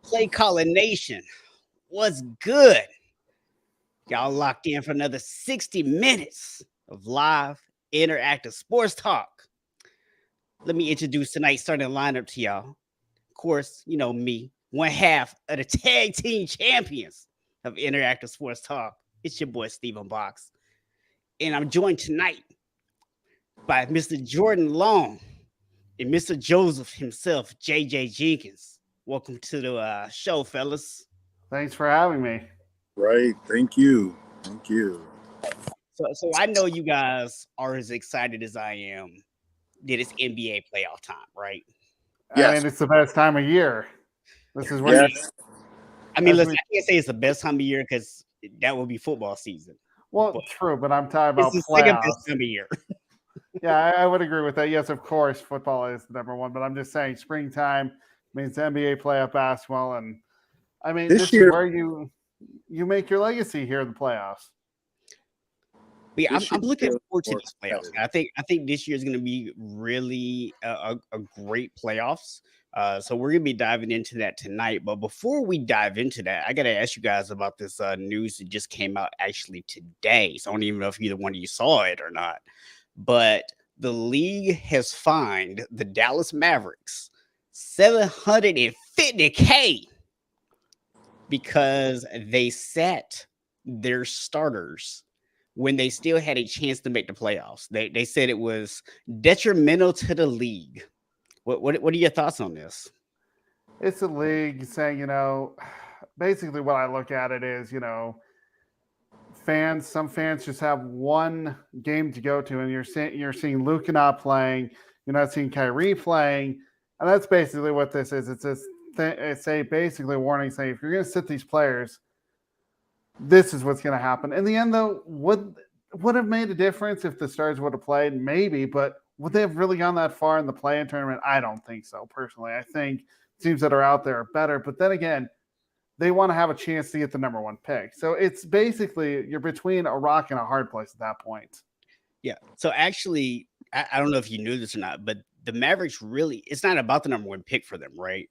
Play Calling Nation, what's good? Y'all locked in for another 60 minutes of live interactive sports talk. Let me introduce tonight's starting lineup to y'all. Of course, you know me, one half of the tag team champions of interactive sports talk. It's your boy Stephen Box. And I'm joined tonight by Mr. Jordan Long and Mr. Joseph himself, JJ Jenkins. Welcome to the show, fellas. Thanks for having me. Right. Thank you. Thank you. So I know you guys are as excited as I am that it's NBA playoff time, right? Yes. I mean, it's the best time of year. This is where I can't say it's the best time of year because that would be football season. Well, true, but I'm talking about it's the playoffs. second best time of year. Yeah, I would agree with that. Yes, of course, football is the number one, but I'm just saying springtime means NBA playoff basketball, and I mean this year, is where you make your legacy here in the playoffs. But yeah, I'm looking forward to these playoffs. I think this year is going to be really a great playoffs. So we're going to be diving into that tonight. But before we dive into that, I got to ask you guys about this news that just came out actually today. So I don't even know if either one of you saw it or not. But the league has fined the Dallas Mavericks $750K because they sat their starters when they still had a chance to make the playoffs. They said it was detrimental to the league. What are your thoughts on this? It's a league saying, basically what I look at it is, some fans just have one game to go to, and you're seeing Luka not playing, you're not seeing Kyrie playing, and that's basically what this is. It's basically a warning saying if you're going to sit these players, this is what's going to happen. In the end, though, would have made a difference if the Stars would have played? Maybe, but would they have really gone that far in the play-in tournament? I don't think so, personally. I think teams that are out there are better, but then again, they want to have a chance to get the number one pick. So it's basically you're between a rock and a hard place at that point. Yeah. So actually, I don't know if you knew this or not, but the Mavericks it's not about the number one pick for them, right?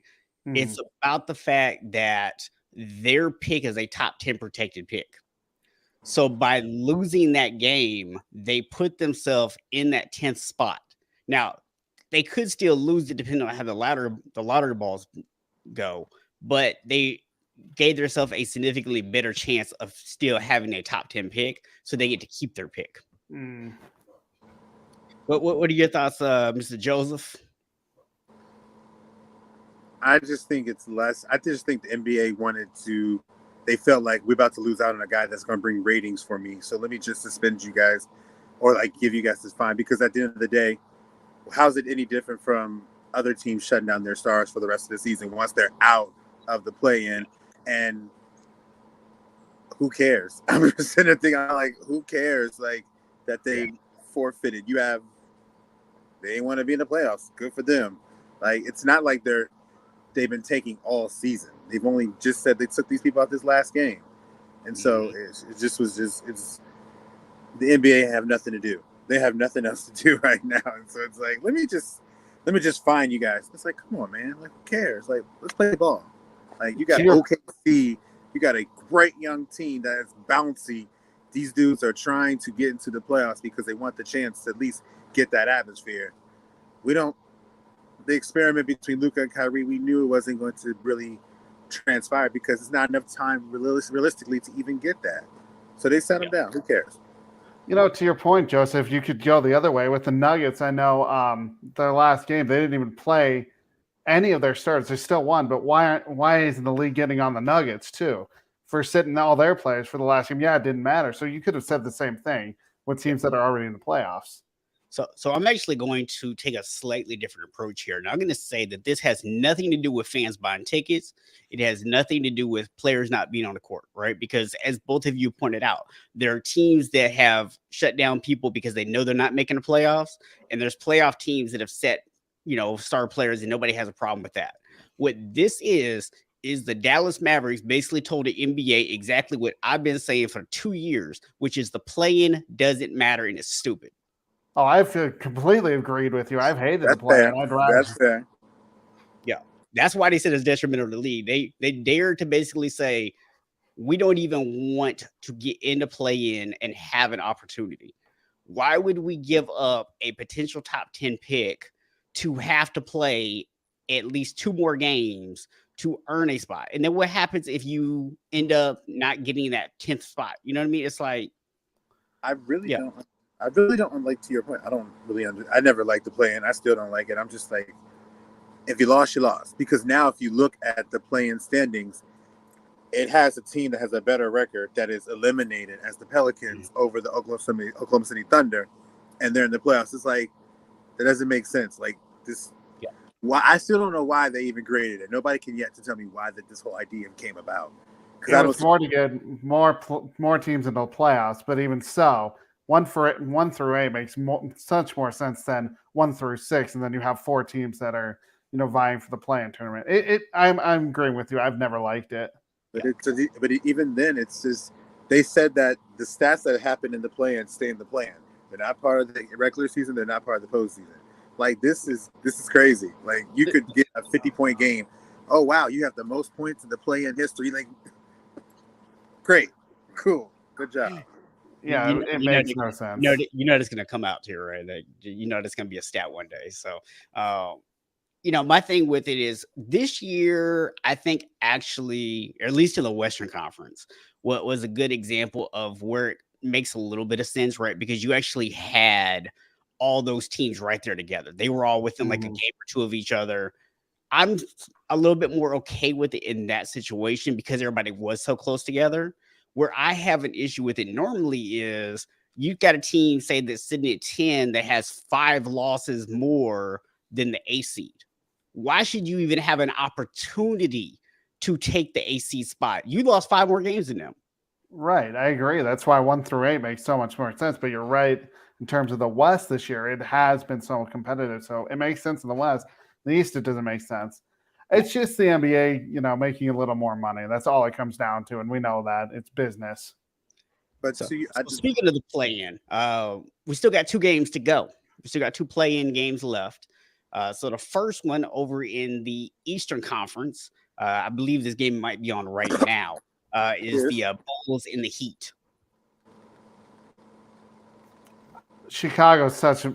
Mm-hmm. It's about the fact that their pick is a top 10 protected pick. So by losing that game, they put themselves in that 10th spot. Now, they could still lose it depending on how the lottery balls go, but they gave themselves a significantly better chance of still having a top 10 pick, so they get to keep their pick. What are your thoughts, Mr. Joseph? I just think it's less. I just think the NBA they felt like we're about to lose out on a guy that's going to bring ratings for me. So let me just suspend you guys or give you guys this fine, because at the end of the day, how's it any different from other teams shutting down their stars for the rest of the season once they're out of the play-in? And who cares? I'm just sitting there thinking, who cares? That they forfeited. They didn't want to be in the playoffs. Good for them. It's not like they've been taking all season. They've only just said they took these people out this last game. And so it's the NBA have nothing to do. They have nothing else to do right now. And so it's let me just find you guys. It's come on, man. Who cares? Let's play ball. You got OKC, you got a great young team that is bouncy. These dudes are trying to get into the playoffs because they want the chance to at least get that atmosphere. The experiment between Luka and Kyrie, we knew it wasn't going to really transpire because it's not enough time realistically to even get that. So they set them down. Who cares? To your point, Joseph, you could go the other way with the Nuggets. I know their last game, they didn't even play any of their starters. They still won, but why isn't the league getting on the Nuggets too for sitting all their players for the last game? Yeah, it didn't matter. So you could have said the same thing with teams that are already in the playoffs. So I'm actually going to take a slightly different approach here. And I'm going to say that this has nothing to do with fans buying tickets. It has nothing to do with players not being on the court, right? Because as both of you pointed out, there are teams that have shut down people because they know they're not making the playoffs. And there's playoff teams that have set, star players, and nobody has a problem with that. What this is the Dallas Mavericks basically told the NBA exactly what I've been saying for 2 years, which is the play-in doesn't matter and it's stupid. Oh, I feel completely agreed with you. I've hated the play-in. That's fair. Yeah. That's why they said it's detrimental to the league. They dared to basically say, we don't even want to get into play-in and have an opportunity. Why would we give up a potential top 10 pick to have to play at least 2 more games to earn a spot? And then what happens if you end up not getting that 10th spot? You know what I mean? It's like, I really don't like, to your point, I don't really I never liked the play-in. I still don't like it. I'm just like, if you lost, you lost. Because now if you look at the play-in standings, it has a team that has a better record that is eliminated as the Pelicans over the Oklahoma City Thunder, and they're in the playoffs. It's like, that doesn't make sense. Like this, why I still don't know why they even created it. Nobody can yet to tell me why this whole idea came about. Because it was more to get more teams into the playoffs, but even so, 1 through 8 makes such more sense than 1 through 6, and then you have 4 teams that are vying for the play-in tournament. I'm agreeing with you. I've never liked it. But even then, it's just, they said that the stats that happen in the play-in stay in the play-in. They're not part of the regular season. They're not part of the postseason. Like, this is crazy. Like, you could get a 50-point game. Oh wow, you have the most points in the play-in history. Like, great, cool, good job. Yeah, it makes no sense. You know, it's going to come out too, right? Like, you know, that's going to be a stat one day. So, my thing with it is this year, I think actually, or at least in the Western Conference, what was a good example of where it makes a little bit of sense, right? Because you actually had all those teams right there together. They were all within like a game or 2 of each other. I'm a little bit more okay with it in that situation because everybody was so close together. Where I have an issue with it normally is you've got a team, say, that's sitting at 10 that has 5 losses more than the A seed. Why should you even have an opportunity to take the AC spot? You lost 5 more games than them. Right. I agree. That's why 1 through 8 makes so much more sense. But you're right. In terms of the West this year, it has been so competitive. So it makes sense in the West. In the East, it doesn't make sense. It's just the NBA, making a little more money. That's all it comes down to. And we know that. It's business. But speaking of the play-in, we still got 2 games to go. We still got 2 play-in games left. So the first one over in the Eastern Conference, I believe this game might be on right now, is the Bulls in the Heat. Chicago's such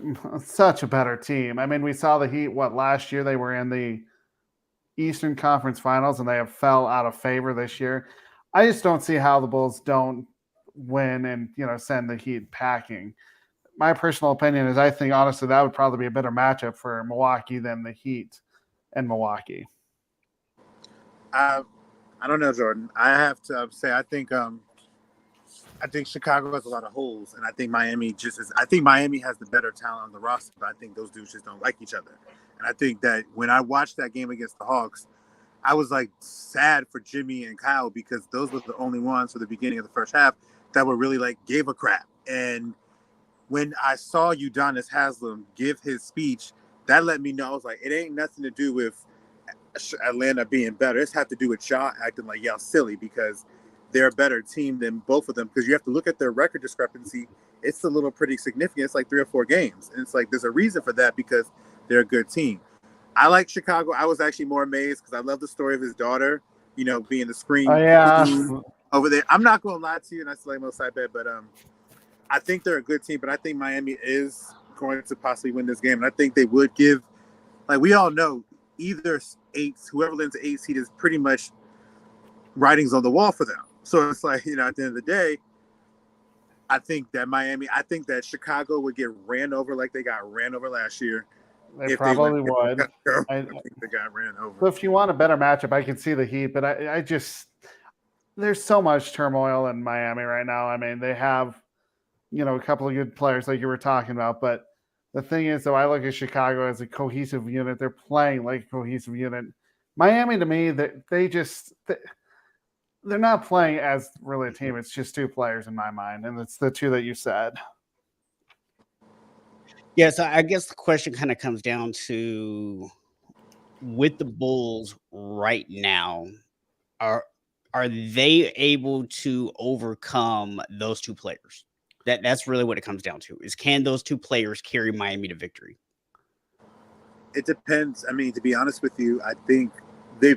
a better team. I mean, we saw the Heat, last year they were in the Eastern Conference Finals and they have fell out of favor this year. I just don't see how the Bulls don't win and, send the Heat packing. My personal opinion is I think, honestly, that would probably be a better matchup for Milwaukee than the Heat and Milwaukee. I don't know, Jordan. I have to say I think Chicago has a lot of holes, and I think Miami has the better talent on the roster, but I think those dudes just don't like each other. And I think that when I watched that game against the Hawks, I was like sad for Jimmy and Kyle because those were the only ones for the beginning of the first half that were really like gave a crap. And when I saw Udonis Haslem give his speech, that let me know, I was like, it ain't nothing to do with Atlanta being better. It's had to do with y'all acting like y'all silly because they're a better team than both of them. Because you have to look at their record discrepancy. It's a little pretty significant. It's like 3 or 4 games. And it's like there's a reason for that because they're a good team. I like Chicago. I was actually more amazed because I love the story of his daughter, being the screen over there. I'm not going to lie to you, and I still like most side bet, but I think they're a good team, but I think Miami is going to possibly win this game. And I think they would give, like we all know, either whoever lands the 8th seed is pretty much writings on the wall for them. So it's like, at the end of the day, I think that Chicago would get ran over like they got ran over last year. They probably would. I think they got ran over. So if you want a better matchup, I can see the Heat, but I just there's so much turmoil in Miami right now. I mean, they have, a couple of good players like you were talking about, but the thing is, though, I look at Chicago as a cohesive unit. They're playing like a cohesive unit. Miami, to me, they're not playing as really a team. It's just 2 players in my mind, and it's the 2 that you said. Yeah, so I guess the question kind of comes down to, with the Bulls right now, are they able to overcome those 2 players? That's really what it comes down to, is can those 2 players carry Miami to victory? It depends. I mean, to be honest with you, I think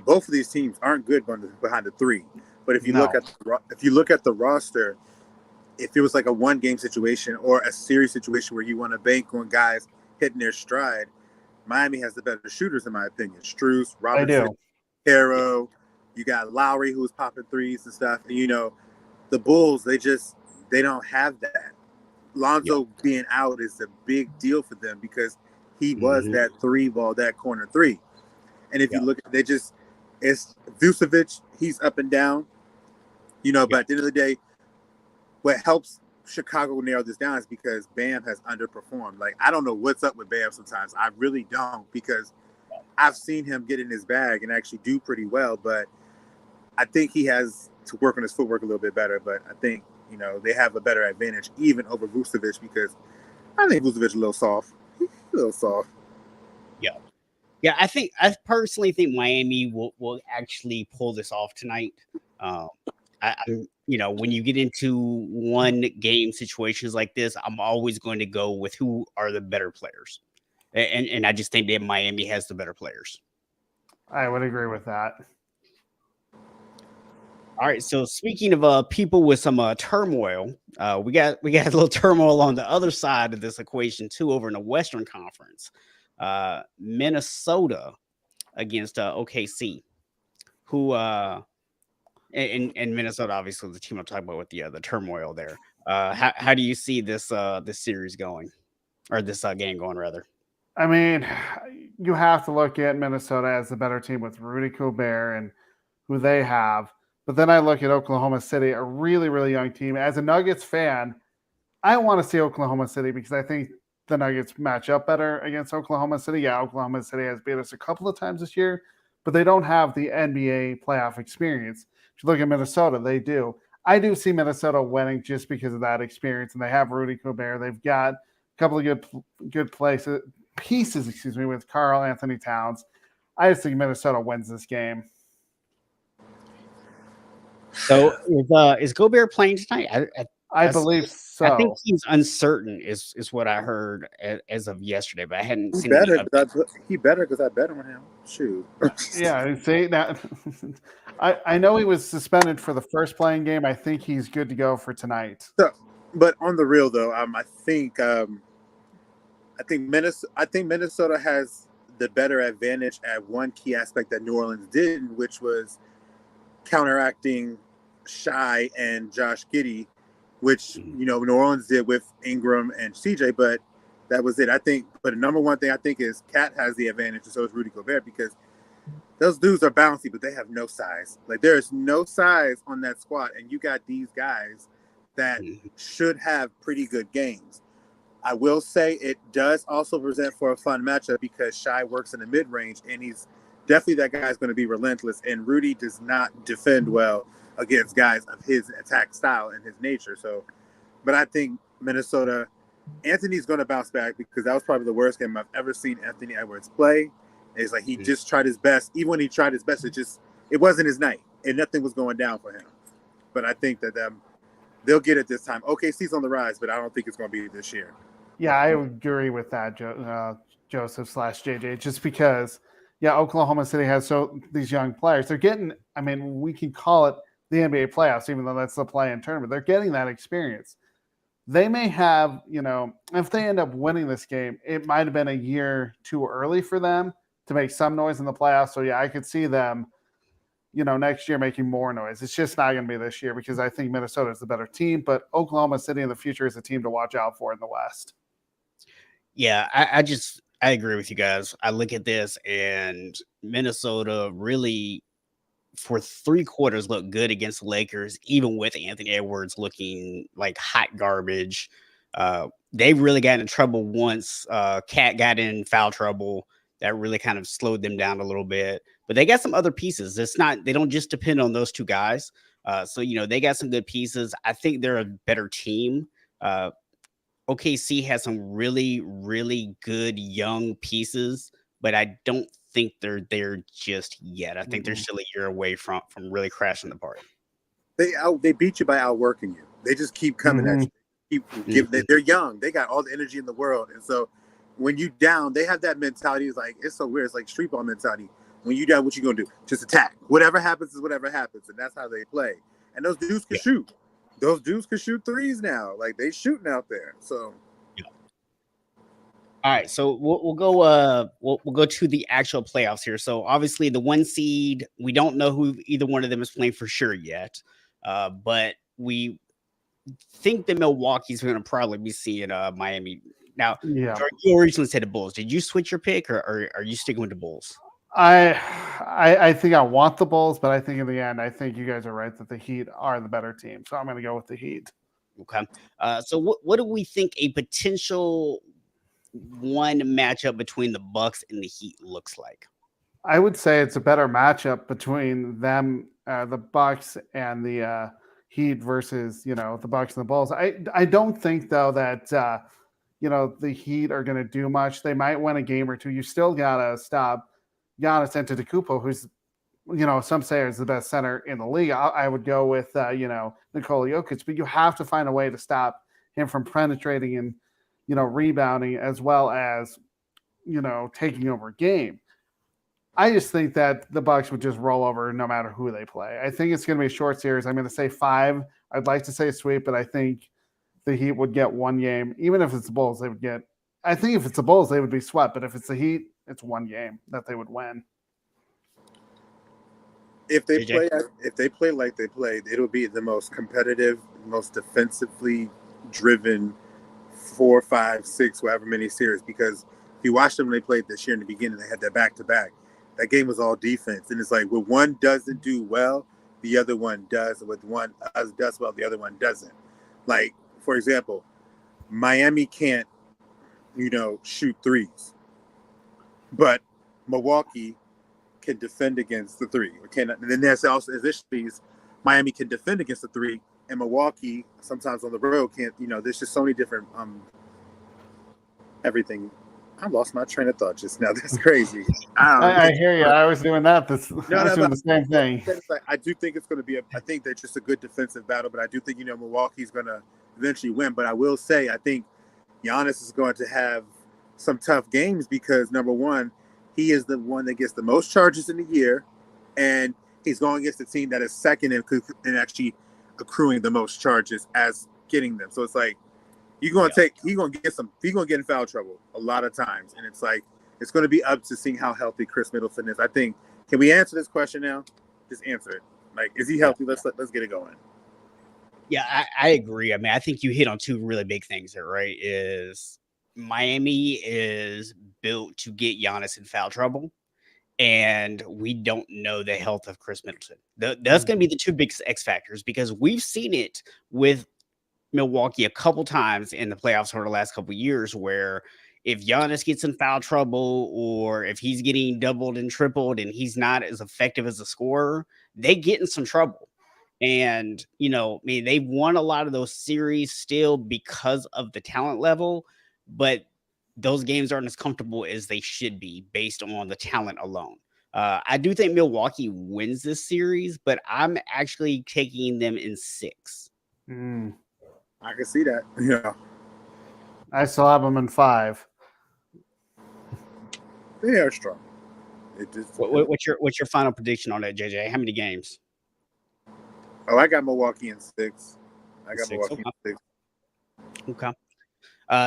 both of these teams aren't good behind the three. But if you No. look at the roster, if it was like a 1-game situation or a series situation where you want to bank on guys hitting their stride, Miami has the better shooters in my opinion. Strus, Robinson, Harrow, you got Lowry who's popping threes and stuff. And the Bulls, they don't have that. Lonzo being out is a big deal for them because he was that that corner three. And if you look at it's Vucevic, he's up and down. But at the end of the day, what helps Chicago narrow this down is because Bam has underperformed. Like, I don't know what's up with Bam sometimes. I really don't, because I've seen him get in his bag and actually do pretty well, but I think he has to work on his footwork a little bit better. But I think, they have a better advantage even over Vucevic, because I think Vucevic is a little soft. Yeah, I personally think Miami will actually pull this off tonight. When you get into 1-game situations like this, I'm always going to go with who are the better players. And I just think that Miami has the better players. I would agree with that. All right. So speaking of people with some turmoil, we got a little turmoil on the other side of this equation too, over in the Western Conference. Minnesota against OKC, who and Minnesota obviously the team I'm talking about with the turmoil there. How do you see this series going, or this game going rather? I mean, you have to look at Minnesota as the better team with Rudy Gobert and who they have. But then I look at Oklahoma City, a really, really young team. As a Nuggets fan, I want to see Oklahoma City because I think the Nuggets match up better against Oklahoma City. Yeah, Oklahoma City has beat us a couple of times this year, but they don't have the NBA playoff experience. If you look at Minnesota, they do. I do see Minnesota winning just because of that experience, and they have Rudy Gobert. They've got a couple of good pieces, with Karl-Anthony Towns. I just think Minnesota wins this game. So is Gobert playing tonight? I believe so. I think he's uncertain, is what I heard as of yesterday, but I hadn't seen he better because I bet on him. Shoot. Yeah, see that. I know he was suspended for the first playing game. I think he's good to go for tonight. So, but on the real though, I think Minnesota has the better advantage at one key aspect that New Orleans didn't, which was counteracting Shai and Josh Giddey, which New Orleans did with Ingram and CJ, but that was it. I think, but the number one thing I think is Cat has the advantage, and so is Rudy Gobert, because those dudes are bouncy, but they have no size. Like, there is no size on that squad, and you got these guys that should have pretty good games. I will say it does also present for a fun matchup because Shai works in the mid-range, and he's definitely that guy's going to be relentless, and Rudy does not defend well against guys of his attack style and his nature. So, but I think Minnesota, Anthony's going to bounce back because that was probably the worst game I've ever seen Anthony Edwards play. It's like he just tried his best. Even when he tried his best, it wasn't his night, and nothing was going down for him. But I think that they'll get it this time. OKC's on the rise, but I don't think it's going to be this year. Yeah, I agree with that, Joseph/JJ, just because, Oklahoma City has these young players. They're getting, we can call it the NBA playoffs, even though that's the play-in tournament. They're getting that experience. They may have, if they end up winning this game, it might have been a year too early for them to make some noise in the playoffs. So, I could see them, next year making more noise. It's just not going to be this year because I think Minnesota is the better team, but Oklahoma City in the future is a team to watch out for in the West. Yeah, I agree with you guys. I look at this, and Minnesota really, for 3 quarters, looked good against the Lakers, even with Anthony Edwards looking like hot garbage. They really got into trouble once Cat got in foul trouble. That really kind of slowed them down a little bit. But they got some other pieces. They don't just depend on those 2 guys. So they got some good pieces. I think they're a better team. OKC has some really, really good young pieces, but I don't think they're there just yet. I think they're still a year away from really crashing the party. They beat you by outworking you. They just keep coming at you. They're young. They got all the energy in the world, and so when you down, they have that mentality. It's like, it's so weird. It's like street ball mentality. When you done, what you gonna do? Just attack. Whatever happens is whatever happens, and that's how they play. And those dudes can shoot. Those dudes can shoot threes now. Like they shooting out there. So. All right, so we'll go. We'll go to the actual playoffs here. So obviously, the 1 seed, we don't know who either one of them is playing for sure yet, but we think that Milwaukee's going to probably be seeing Miami. Now, Jordan, you originally said the Bulls. Did you switch your pick, or are you sticking with the Bulls? I think I want the Bulls, but I think in the end, I think you guys are right that the Heat are the better team. So I'm going to go with the Heat. Okay. So what do we think a potential one matchup between the Bucks and the Heat looks like? I would say it's a better matchup between them, the Bucks and the Heat versus, the Bucks and the Bulls. I don't think though that the Heat are going to do much. They might win a game or two. You still gotta stop Giannis Antetokounmpo, who's some say is the best center in the league. I would go with Nikola Jokic, but you have to find a way to stop him from penetrating and rebounding as well as taking over a game. I just think that the Bucks would just roll over no matter who they play. I think it's going to be a short series. I'm going to say 5. I'd like to say sweep, but I think the Heat would get 1 game. Even if it's the Bulls, they would get. I think if it's the Bulls, they would be swept. But if it's the Heat, it's 1 game that they would win. If they play like they played, it'll be the most competitive, most defensively driven 4, 5, 6, however many series. Because if you watch them when they played this year in the beginning, they had that back-to-back. That game was all defense. And it's like when one doesn't do well, the other one does. And with one does well, the other one doesn't. Like, for example, Miami can't, shoot threes. But Milwaukee can defend against the 3. And then there's also additionally, Miami can defend against the 3, and Milwaukee sometimes on the road can't. There's just so many different everything. I lost my train of thought just now. That's crazy. I hear you. I was doing that. I was doing the same thing. I do think it's going to be I think they're just a good defensive battle, but I do think Milwaukee's going to eventually win. But I will say I think Giannis is going to have some tough games because number one, he is the one that gets the most charges in the year, and he's going against the team that is second in actually accruing the most charges as getting them. So it's like he's going to get in foul trouble a lot of times, and it's like it's going to be up to seeing how healthy Khris Middleton is. I think. Can we answer this question now? Just answer it. Like, is he healthy? Let's get it going. Yeah, I agree. I mean, I think you hit on 2 really big things there, right? Is Miami is built to get Giannis in foul trouble, and we don't know the health of Khris Middleton. That's going to be the 2 big X factors because we've seen it with Milwaukee a couple times in the playoffs over the last couple of years where if Giannis gets in foul trouble or if he's getting doubled and tripled and he's not as effective as a scorer, they get in some trouble. And, they've won a lot of those series still because of the talent level, but those games aren't as comfortable as they should be based on the talent alone. I do think Milwaukee wins this series, but I'm actually taking them in 6. I can see that. Yeah. I still have them in 5. They are strong. What's your final prediction on that, JJ? How many games? Oh, I got Milwaukee in 6. Okay.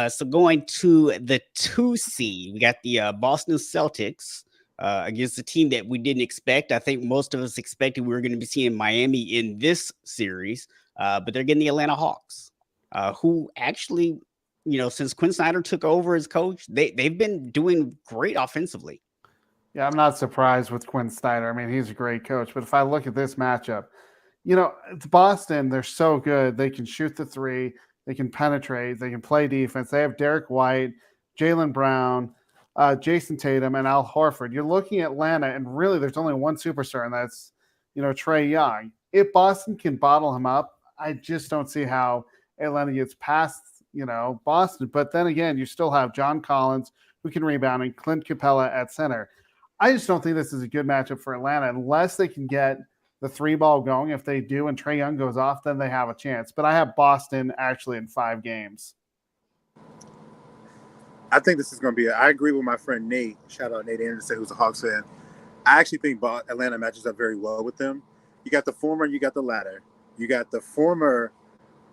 So going to the 2 seed, we got the Boston Celtics against a team that we didn't expect. I think most of us expected we were going to be seeing Miami in this series, but they're getting the Atlanta Hawks, who actually, since Quinn Snyder took over as coach, they've been doing great offensively. Yeah, I'm not surprised with Quinn Snyder. I mean, he's a great coach. But if I look at this matchup, it's Boston. They're so good. They can shoot the 3. They can penetrate. They can play defense. They have Derek White, Jaylen Brown, Jason Tatum, and Al Horford. You're looking at Atlanta, and really there's only one superstar, and that's, Trae Young. If Boston can bottle him up, I just don't see how Atlanta gets past, Boston. But then again, you still have John Collins, who can rebound, and Clint Capella at center. I just don't think this is a good matchup for Atlanta unless they can get the 3 ball going. If they do and Trae Young goes off, then they have a chance. But I have Boston actually in 5 games. I think this is going to be I agree with my friend Nate. Shout out Nate Anderson, who's a Hawks fan. I actually think Atlanta matches up very well with them. You got the former, you got the latter. You got the former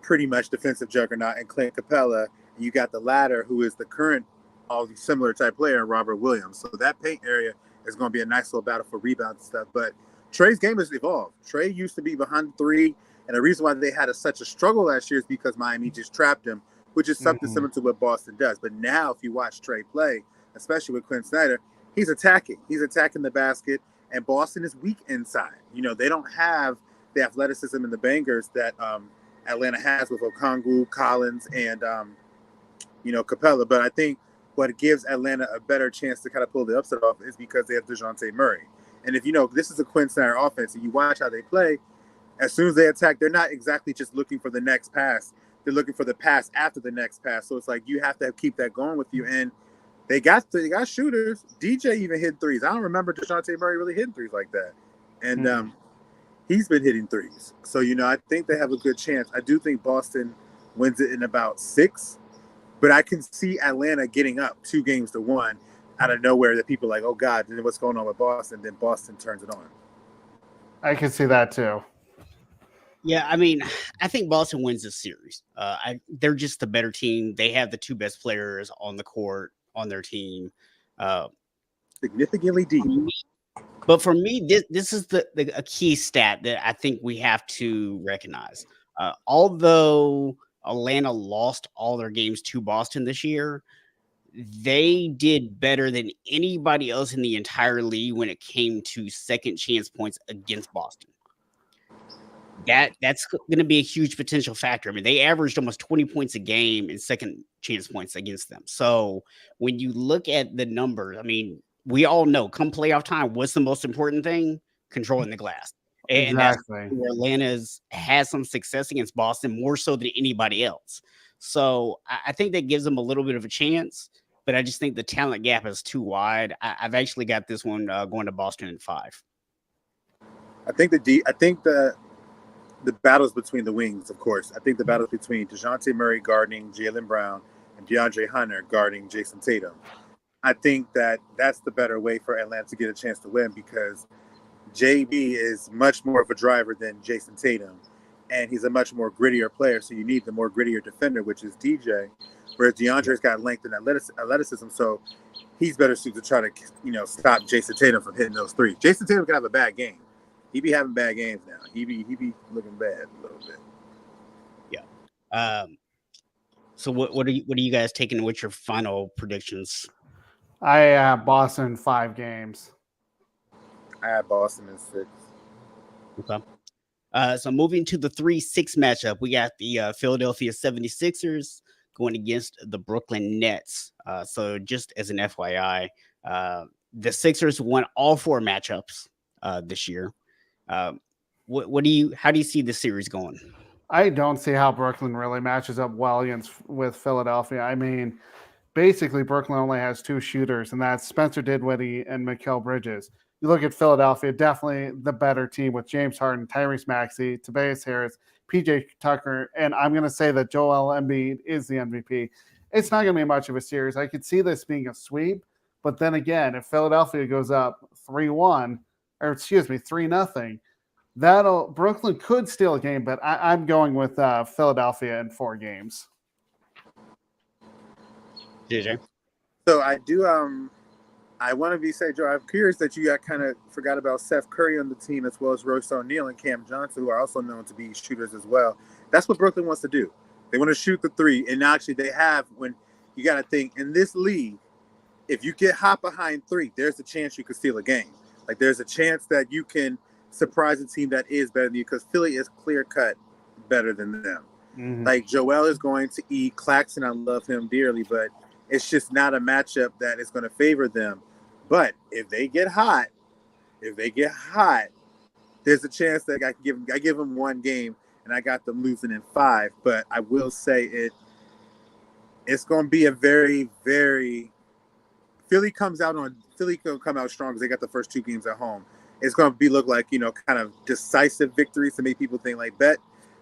pretty much defensive juggernaut and Clint Capella, and you got the latter who is the current all similar type player, Robert Williams. So that paint area is going to be a nice little battle for rebounds and stuff. But Trey's game has evolved. Trey used to be behind three, and the reason why they had such a struggle last year is because Miami just trapped him, which is something similar to what Boston does. But now if you watch Trey play, especially with Quinn Snyder, he's attacking. He's attacking the basket, and Boston is weak inside. You know, they don't have the athleticism and the bangers that Atlanta has with Okongwu, Collins, and, Capella. But I think what gives Atlanta a better chance to kind of pull the upset off is because they have DeJounte Murray. And if you know, this is a Quinn Snyder offense, and you watch how they play, as soon as they attack, they're not exactly just looking for the next pass. They're looking for the pass after the next pass. So it's like you have to keep that going with you. And they got shooters. DJ even hit threes. I don't remember DeJounte Murray really hitting threes like that. And he's been hitting threes. So, I think they have a good chance. I do think Boston wins it in about 6. But I can see Atlanta getting up 2-1 out of nowhere that people are like, oh, God, then what's going on with Boston? Then Boston turns it on. I can see that too. Yeah, I mean, I think Boston wins this series. They're just the better team. They have the 2 best players on the court on their team. Significantly deep. But for me, this is a key stat that I think we have to recognize. Although Atlanta lost all their games to Boston this year, they did better than anybody else in the entire league when it came to second chance points against Boston. That's going to be a huge potential factor. I mean, they averaged almost 20 points a game in second chance points against them. So when you look at the numbers, I mean, we all know come playoff time, what's the most important thing? Controlling the glass. And Exactly. that's where Atlanta's had some success against Boston more so than anybody else. So I think that gives them a little bit of a chance, but I just think the talent gap is too wide. I've actually got this one going to Boston in 5. I think the battles between the wings, of course. I think the battles between DeJounte Murray guarding Jaylen Brown and DeAndre Hunter guarding Jason Tatum. I think that's the better way for Atlanta to get a chance to win because JB is much more of a driver than Jason Tatum, and he's a much more grittier player, so you need the more grittier defender, which is DJ, whereas DeAndre's got length and athleticism, so he's better suited to try to, stop Jason Tatum from hitting those threes. Jason Tatum can have a bad game. He be having bad games now. He be looking bad a little bit. Yeah. So what are you guys taking? What's your final predictions? I have Boston 5 games. I have Boston in 6. Okay. So moving to the 3-6 matchup, we got the Philadelphia 76ers going against the Brooklyn Nets. So just as an FYI, the Sixers won all 4 matchups this year. How do you see this series going? I don't see how Brooklyn really matches up well with Philadelphia. I mean, basically Brooklyn only has 2 shooters, and that's Spencer Dinwiddie and Mikal Bridges. You look at Philadelphia, definitely the better team with James Harden, Tyrese Maxey, Tobias Harris, PJ Tucker, and I'm going to say that Joel Embiid is the MVP. It's not going to be much of a series. I could see this being a sweep, but then again, if Philadelphia goes up 3-1, 3-0, Brooklyn could steal a game, but I'm going with Philadelphia in 4 games. JJ? So I do. I want to say, Joe, I'm curious that you kind of forgot about Seth Curry on the team as well as Royce O'Neal and Cam Johnson, who are also known to be shooters as well. That's what Brooklyn wants to do. They want to shoot the 3, and actually they have. When you got to think in this league, if you get hot behind 3, there's a chance you could steal a game. Like there's a chance that you can surprise a team that is better than you because Philly is clear cut better than them. Mm-hmm. Like Joel is going to eat Claxton. I love him dearly, but it's just not a matchup that is going to favor them. But if they get hot, there's a chance that I give them 1 game and I got them losing in 5. But I will say it's going to be a very, very Philly going to come out strong because they got the first 2 games at home. It's going to look like, kind of decisive victories to make people think like bet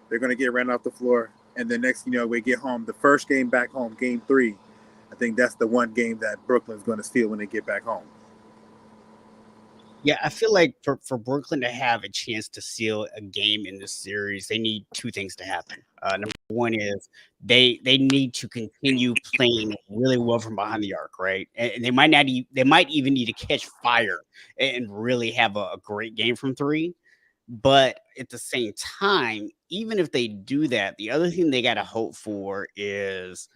they're going to get ran off the floor. And then next, we get home, the first game back home, game 3. I think that's the one game that Brooklyn's going to steal when they get back home. Yeah, I feel like for Brooklyn to have a chance to seal a game in this series, they need two things to happen. Number one is they need to continue playing really well from behind the arc, right? And they might even need to catch fire and really have a great game from three. But at the same time, even if they do that, the other thing they got to hope for is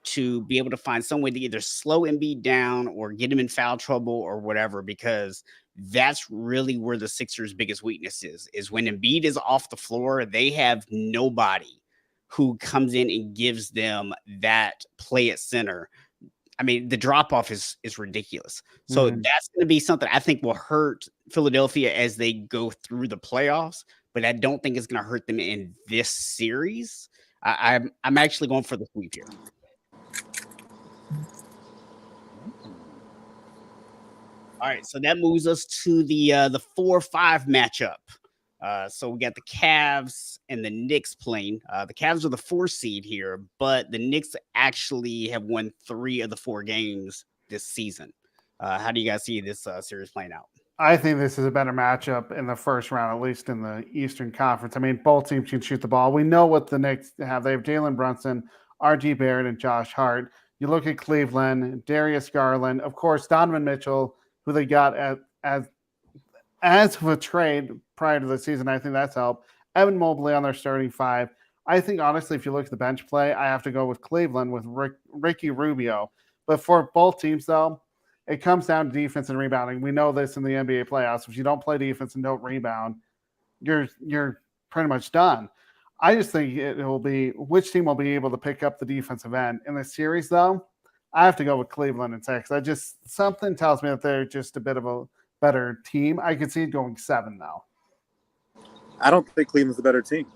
to be able to find some way to either slow Embiid down or get him in foul trouble or whatever, because that's really where the Sixers' biggest weakness is when Embiid is off the floor, they have nobody who comes in and gives them that play at center. I mean, the drop off is ridiculous. So that's going to be something I think will hurt Philadelphia as they go through the playoffs, but I don't think it's going to hurt them in this series. I'm actually going for the sweep here. All right, so that moves us to the 4-5 matchup. So we got the Cavs and the Knicks playing. The Cavs are the 4 seed here, but the Knicks actually have won 3 of the 4 games this season. How do you guys see this series playing out? I think this is a better matchup in the first round, at least in the Eastern Conference. I mean, both teams can shoot the ball. We know what the Knicks have. They have Jalen Brunson, R.J. Barrett, and Josh Hart. You look at Cleveland, Darius Garland, of course, Donovan Mitchell, who they got as of a trade prior to the season. I think that's helped. Evan Mobley on their starting 5. I think, honestly, if you look at the bench play, I have to go with Cleveland with Ricky Rubio. But for both teams, though, it comes down to defense and rebounding. We know this in the NBA playoffs. If you don't play defense and don't rebound, you're pretty much done. I just think it will be which team will be able to pick up the defensive end. In the series, though, I have to go with Cleveland and Texas. Something tells me that they're just a bit of a better team. I could see it going 7 now. I don't think Cleveland's a better team.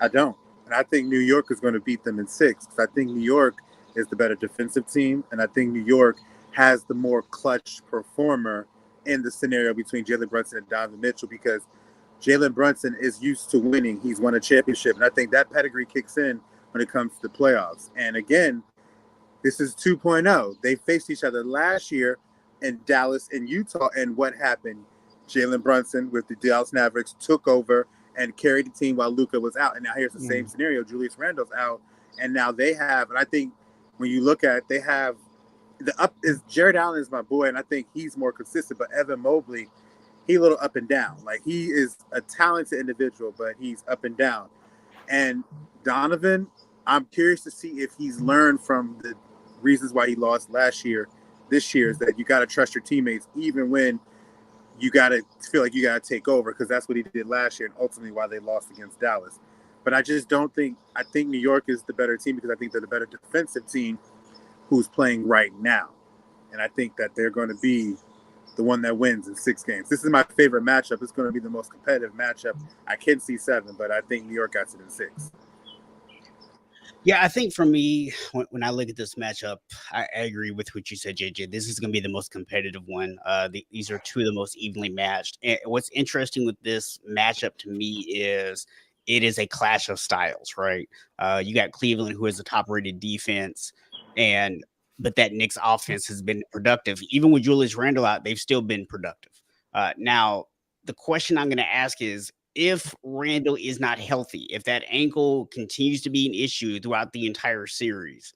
I don't. And I think New York is going to beat them in 6 because I think New York is the better defensive team, and I think New York has the more clutch performer in the scenario between Jalen Brunson and Donovan Mitchell, because Jalen Brunson is used to winning. He's won a championship, and I think that pedigree kicks in when it comes to the playoffs. And again, this is 2.0. They faced each other last year in Dallas and Utah, and what happened? Jalen Brunson with the Dallas Mavericks took over and carried the team while Luka was out. And now here's the same scenario. Julius Randle's out, and now they have, and I think when you look at it, they have Jared Allen is my boy, and I think he's more consistent, but Evan Mobley, he's a little up and down. Like, he is a talented individual, but he's up and down. And Donovan, I'm curious to see if he's learned from the reasons why he lost last year. This year is that you got to trust your teammates, even when you got to feel like you got to take over, because that's what he did last year and ultimately why they lost against Dallas. But I just don't think – I think New York is the better team because I think they're the better defensive team who's playing right now. And I think that they're going to be the one that wins in 6 games. This is my favorite matchup. It's going to be the most competitive matchup. I can see 7, but I think New York got it in 6. Yeah, I think for me, when I look at this matchup, I agree with what you said, JJ. This is going to be the most competitive one. These are 2 of the most evenly matched. And what's interesting with this matchup to me is it is a clash of styles, right? You got Cleveland, who is a top-rated defense, but that Knicks offense has been productive. Even with Julius Randle out, they've still been productive. Now, the question I'm going to ask is, if Randle is not healthy, if that ankle continues to be an issue throughout the entire series,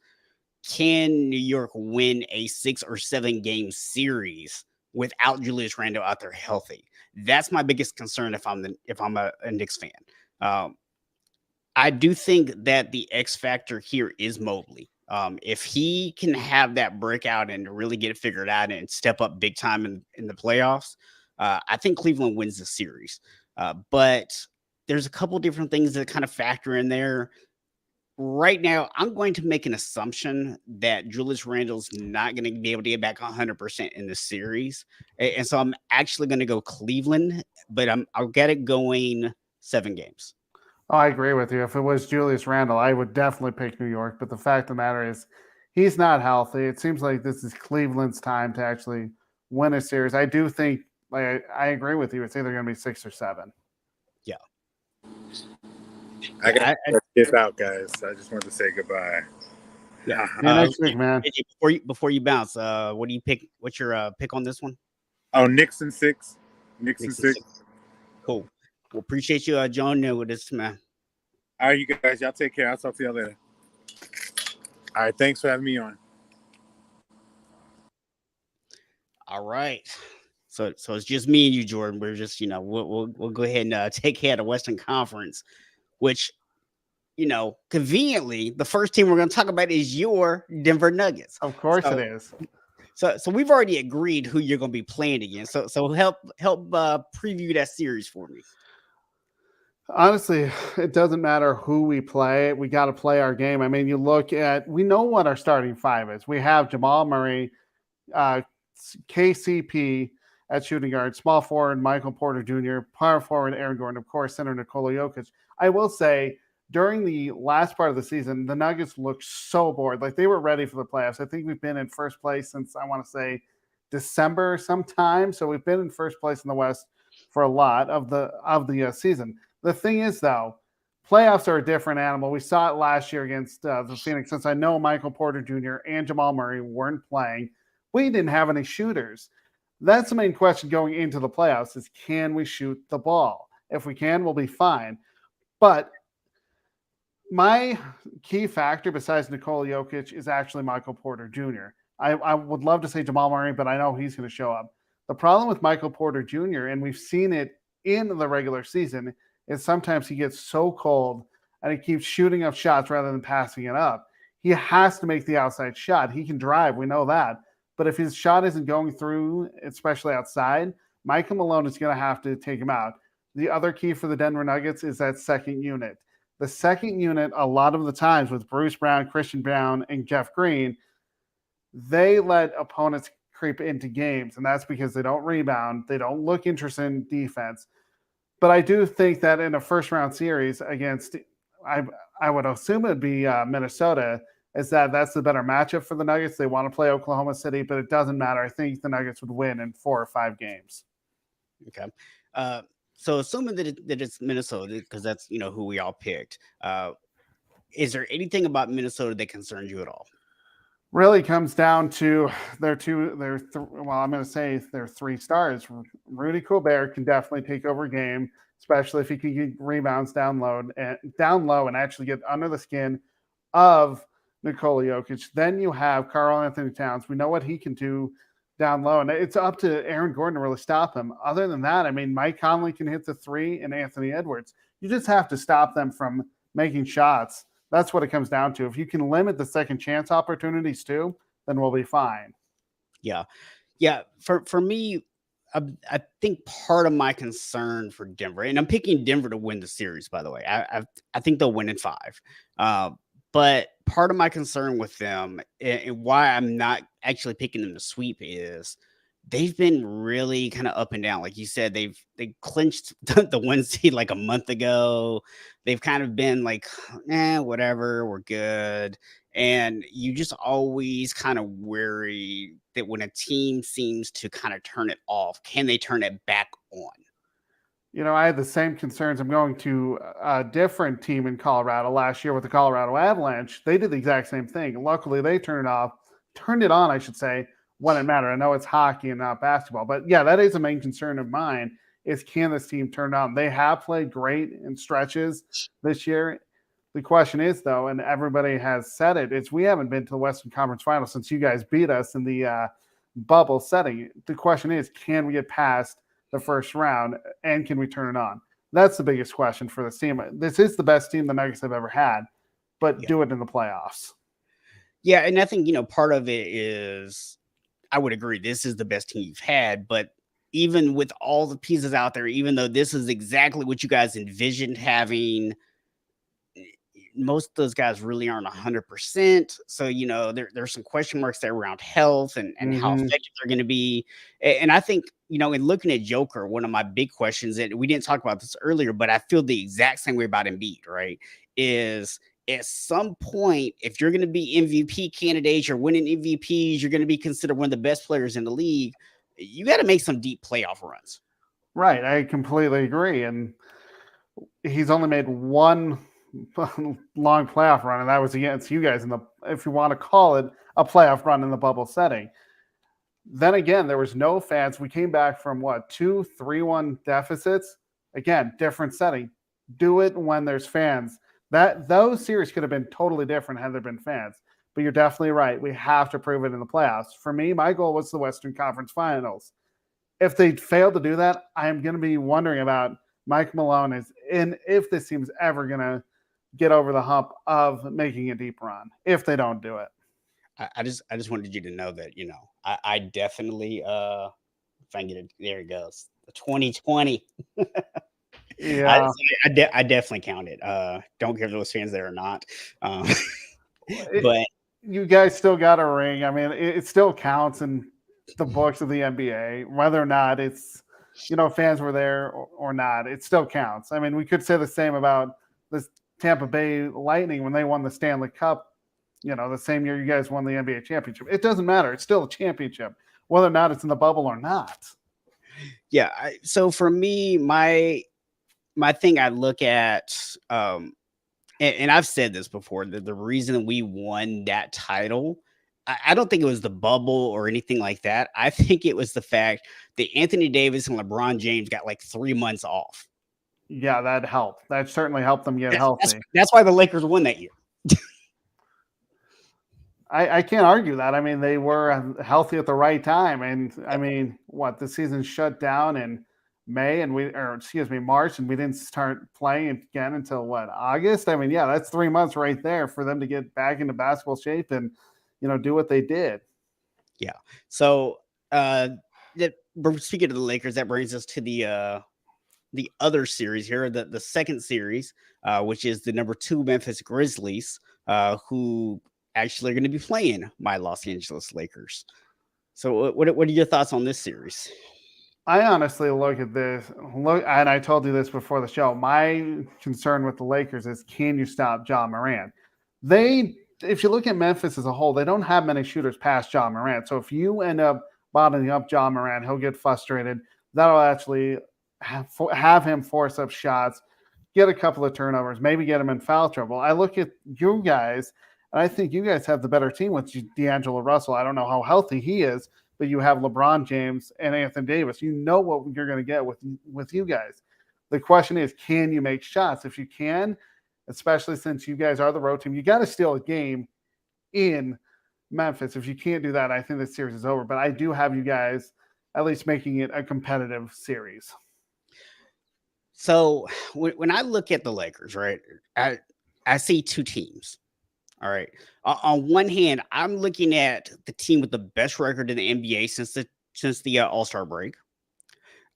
can New York win a 6 or 7 game series without Julius Randle out there healthy? That's my biggest concern if I'm a Knicks fan. I do think that the X factor here is Mobley. If he can have that breakout and really get it figured out and step up big time in the playoffs, I think Cleveland wins the series. But there's a couple different things that kind of factor in there. Right now, I'm going to make an assumption that Julius Randle's not going to be able to get back 100% in the series. And so I'm actually going to go Cleveland, but I'll get it going 7 games. Oh, I agree with you. If it was Julius Randle, I would definitely pick New York. But the fact of the matter is, he's not healthy. It seems like this is Cleveland's time to actually win a series. I do think, like, I agree with you. It's either going to be 6 or 7. Yeah. I got to get out, guys. I just wanted to say goodbye. Yeah. Next week, man. Before you bounce, what do you pick? What's your pick on this one? Oh, Knicks in 6. Knicks and Knicks and 6. 6. Cool. Well, appreciate you joining in with us, man. All right, you guys. Y'all take care. I'll talk to y'all later. All right. Thanks for having me on. All right. So it's just me and you, Jordan. We're just, we'll go ahead and take care of the Western Conference, which, conveniently, the first team we're going to talk about is your Denver Nuggets. Of course it is. So we've already agreed who you're going to be playing against. So help preview that series for me. Honestly, it doesn't matter who we play. We got to play our game. I mean, we know what our starting five is. We have Jamal Murray, KCP at shooting guard, small forward Michael Porter Jr., power forward Aaron Gordon, of course, center Nikola Jokic. I will say, during the last part of the season, the Nuggets looked so bored. Like they were ready for the playoffs. I think we've been in first place since, I want to say, December sometime. So we've been in first place in the West for a lot of the season. The thing is, though, playoffs are a different animal. We saw it last year against the Phoenix. Since I know Michael Porter Jr. and Jamal Murray weren't playing, we didn't have any shooters. That's the main question going into the playoffs is, can we shoot the ball? If we can, we'll be fine. But my key factor besides Nikola Jokic is actually Michael Porter Jr. I would love to say Jamal Murray, but I know he's going to show up. The problem with Michael Porter Jr., and we've seen it in the regular season, is sometimes he gets so cold and he keeps shooting up shots rather than passing it up. He has to make the outside shot. He can drive. We know that. But if his shot isn't going through, especially outside, Michael Malone is going to have to take him out. The other key for the Denver Nuggets is that second unit. The second unit, a lot of the times with Bruce Brown, Christian Brown, and Jeff Green, they let opponents creep into games, and that's because they don't rebound. They don't look interested in defense. But I do think that in a first-round series against, I would assume it would be Minnesota, that's the better matchup for the Nuggets. They want to play Oklahoma City, but it doesn't matter. I think the Nuggets would win in 4 or 5 games. Okay. So assuming that it's Minnesota, because that's, who we all picked, is there anything about Minnesota that concerns you at all? Really comes down to their 3 stars. Rudy Gobert can definitely take over a game, especially if he can get rebounds down low and actually get under the skin of Nikola Jokic. Then you have Karl Anthony Towns. We know what he can do down low, and it's up to Aaron Gordon to really stop him. Other than that, I mean, Mike Conley can hit the 3 and Anthony Edwards. You just have to stop them from making shots. That's what it comes down to. If you can limit the second chance opportunities too, then we'll be fine. Yeah. For me, I think part of my concern for Denver, and I'm picking Denver to win the series, by the way. I think they'll win in 5. But part of my concern with them and why I'm not actually picking them to sweep is they've been really kind of up and down. Like you said, they clinched the 1 seed like a month ago. They've kind of been like, whatever, we're good. And you just always kind of worry that when a team seems to kind of turn it off, can they turn it back on? I had the same concerns. I'm going to a different team in Colorado last year with the Colorado Avalanche. They did the exact same thing. Luckily, they turned it on, I should say, when it mattered. I know it's hockey and not basketball, but yeah, that is a main concern of mine is, can this team turn it on? They have played great in stretches this year. The question is, though, and everybody has said it, is we haven't been to the Western Conference Finals since you guys beat us in the bubble setting. The question is, can we get past the first round, and can we turn it on? That's the biggest question for this team. This is the best team the Nuggets have ever had, but do it in the playoffs. Yeah, and I think, part of it is, I would agree, this is the best team you've had, but even with all the pieces out there, even though this is exactly what you guys envisioned having, most of those guys really aren't 100%. So, there's some question marks there around health and how effective they're going to be. And I think, in looking at Joker, one of my big questions, and we didn't talk about this earlier, but I feel the exact same way about Embiid, right? Is at some point, if you're going to be MVP candidates, you're winning MVPs, you're going to be considered one of the best players in the league, you got to make some deep playoff runs. Right. I completely agree. And he's only made one long playoff run, and that was against you guys if you want to call it a playoff run in the bubble setting. Then again, there was no fans. We came back from what, 2-3-1 deficits. Again, different setting. Do it when there's fans. Those series could have been totally different had there been fans. But you're definitely right. We have to prove it in the playoffs. For me, my goal was the Western Conference Finals. If they fail to do that, I'm going to be wondering about Mike Malone and if this team's ever going to get over the hump of making a deep run. If they don't do it, I just wanted you to know that, you know, I definitely if I can get it, there it goes. The 2020. yeah. I definitely count it. Don't care if those fans there or not. But you guys still got a ring. I mean, it still counts in the books of the NBA, whether or not it's, you know, fans were there or not. It still counts. I mean, we could say the same about the Tampa Bay Lightning when they won the Stanley Cup, you know, the same year you guys won the NBA championship. It doesn't matter. It's still a championship, whether or not it's in the bubble or not. Yeah. So for me, my thing I look at, and I've said this before, that the reason we won that title, I don't think it was the bubble or anything like that. I think it was the fact that Anthony Davis and LeBron James got like 3 months off. Yeah, that helped. That certainly helped them get healthy. That's why the Lakers won that year. I can't argue that. I mean, they were healthy at the right time. And I mean, the season shut down in March, and we didn't start playing again until August? I mean, yeah, that's 3 months right there for them to get back into basketball shape and, you know, do what they did. Yeah. So speaking of the Lakers, that brings us to the other series here, the second series, which is the number 2 Memphis Grizzlies, who actually are going to be playing my Los Angeles Lakers. So what are your thoughts on this series? I honestly look at this, and I told you this before the show. My concern with the Lakers is, can you stop Ja Morant? If you look at Memphis as a whole, they don't have many shooters past Ja Morant. So if you end up bottling up Ja Morant, he'll get frustrated. That'll actually have him force up shots, get a couple of turnovers, maybe get him in foul trouble. I look at you guys, and I think you guys have the better team with D'Angelo Russell. I don't know how healthy he is, but you have LeBron James and Anthony Davis. You know what you're going to get with you guys. The question is, can you make shots? If you can, especially since you guys are the road team, you got to steal a game in Memphis. If you can't do that, I think this series is over. But I do have you guys at least making it a competitive series. So when I look at the Lakers, right, I see 2 teams. All right. On one hand, I'm looking at the team with the best record in the NBA since the All-Star break.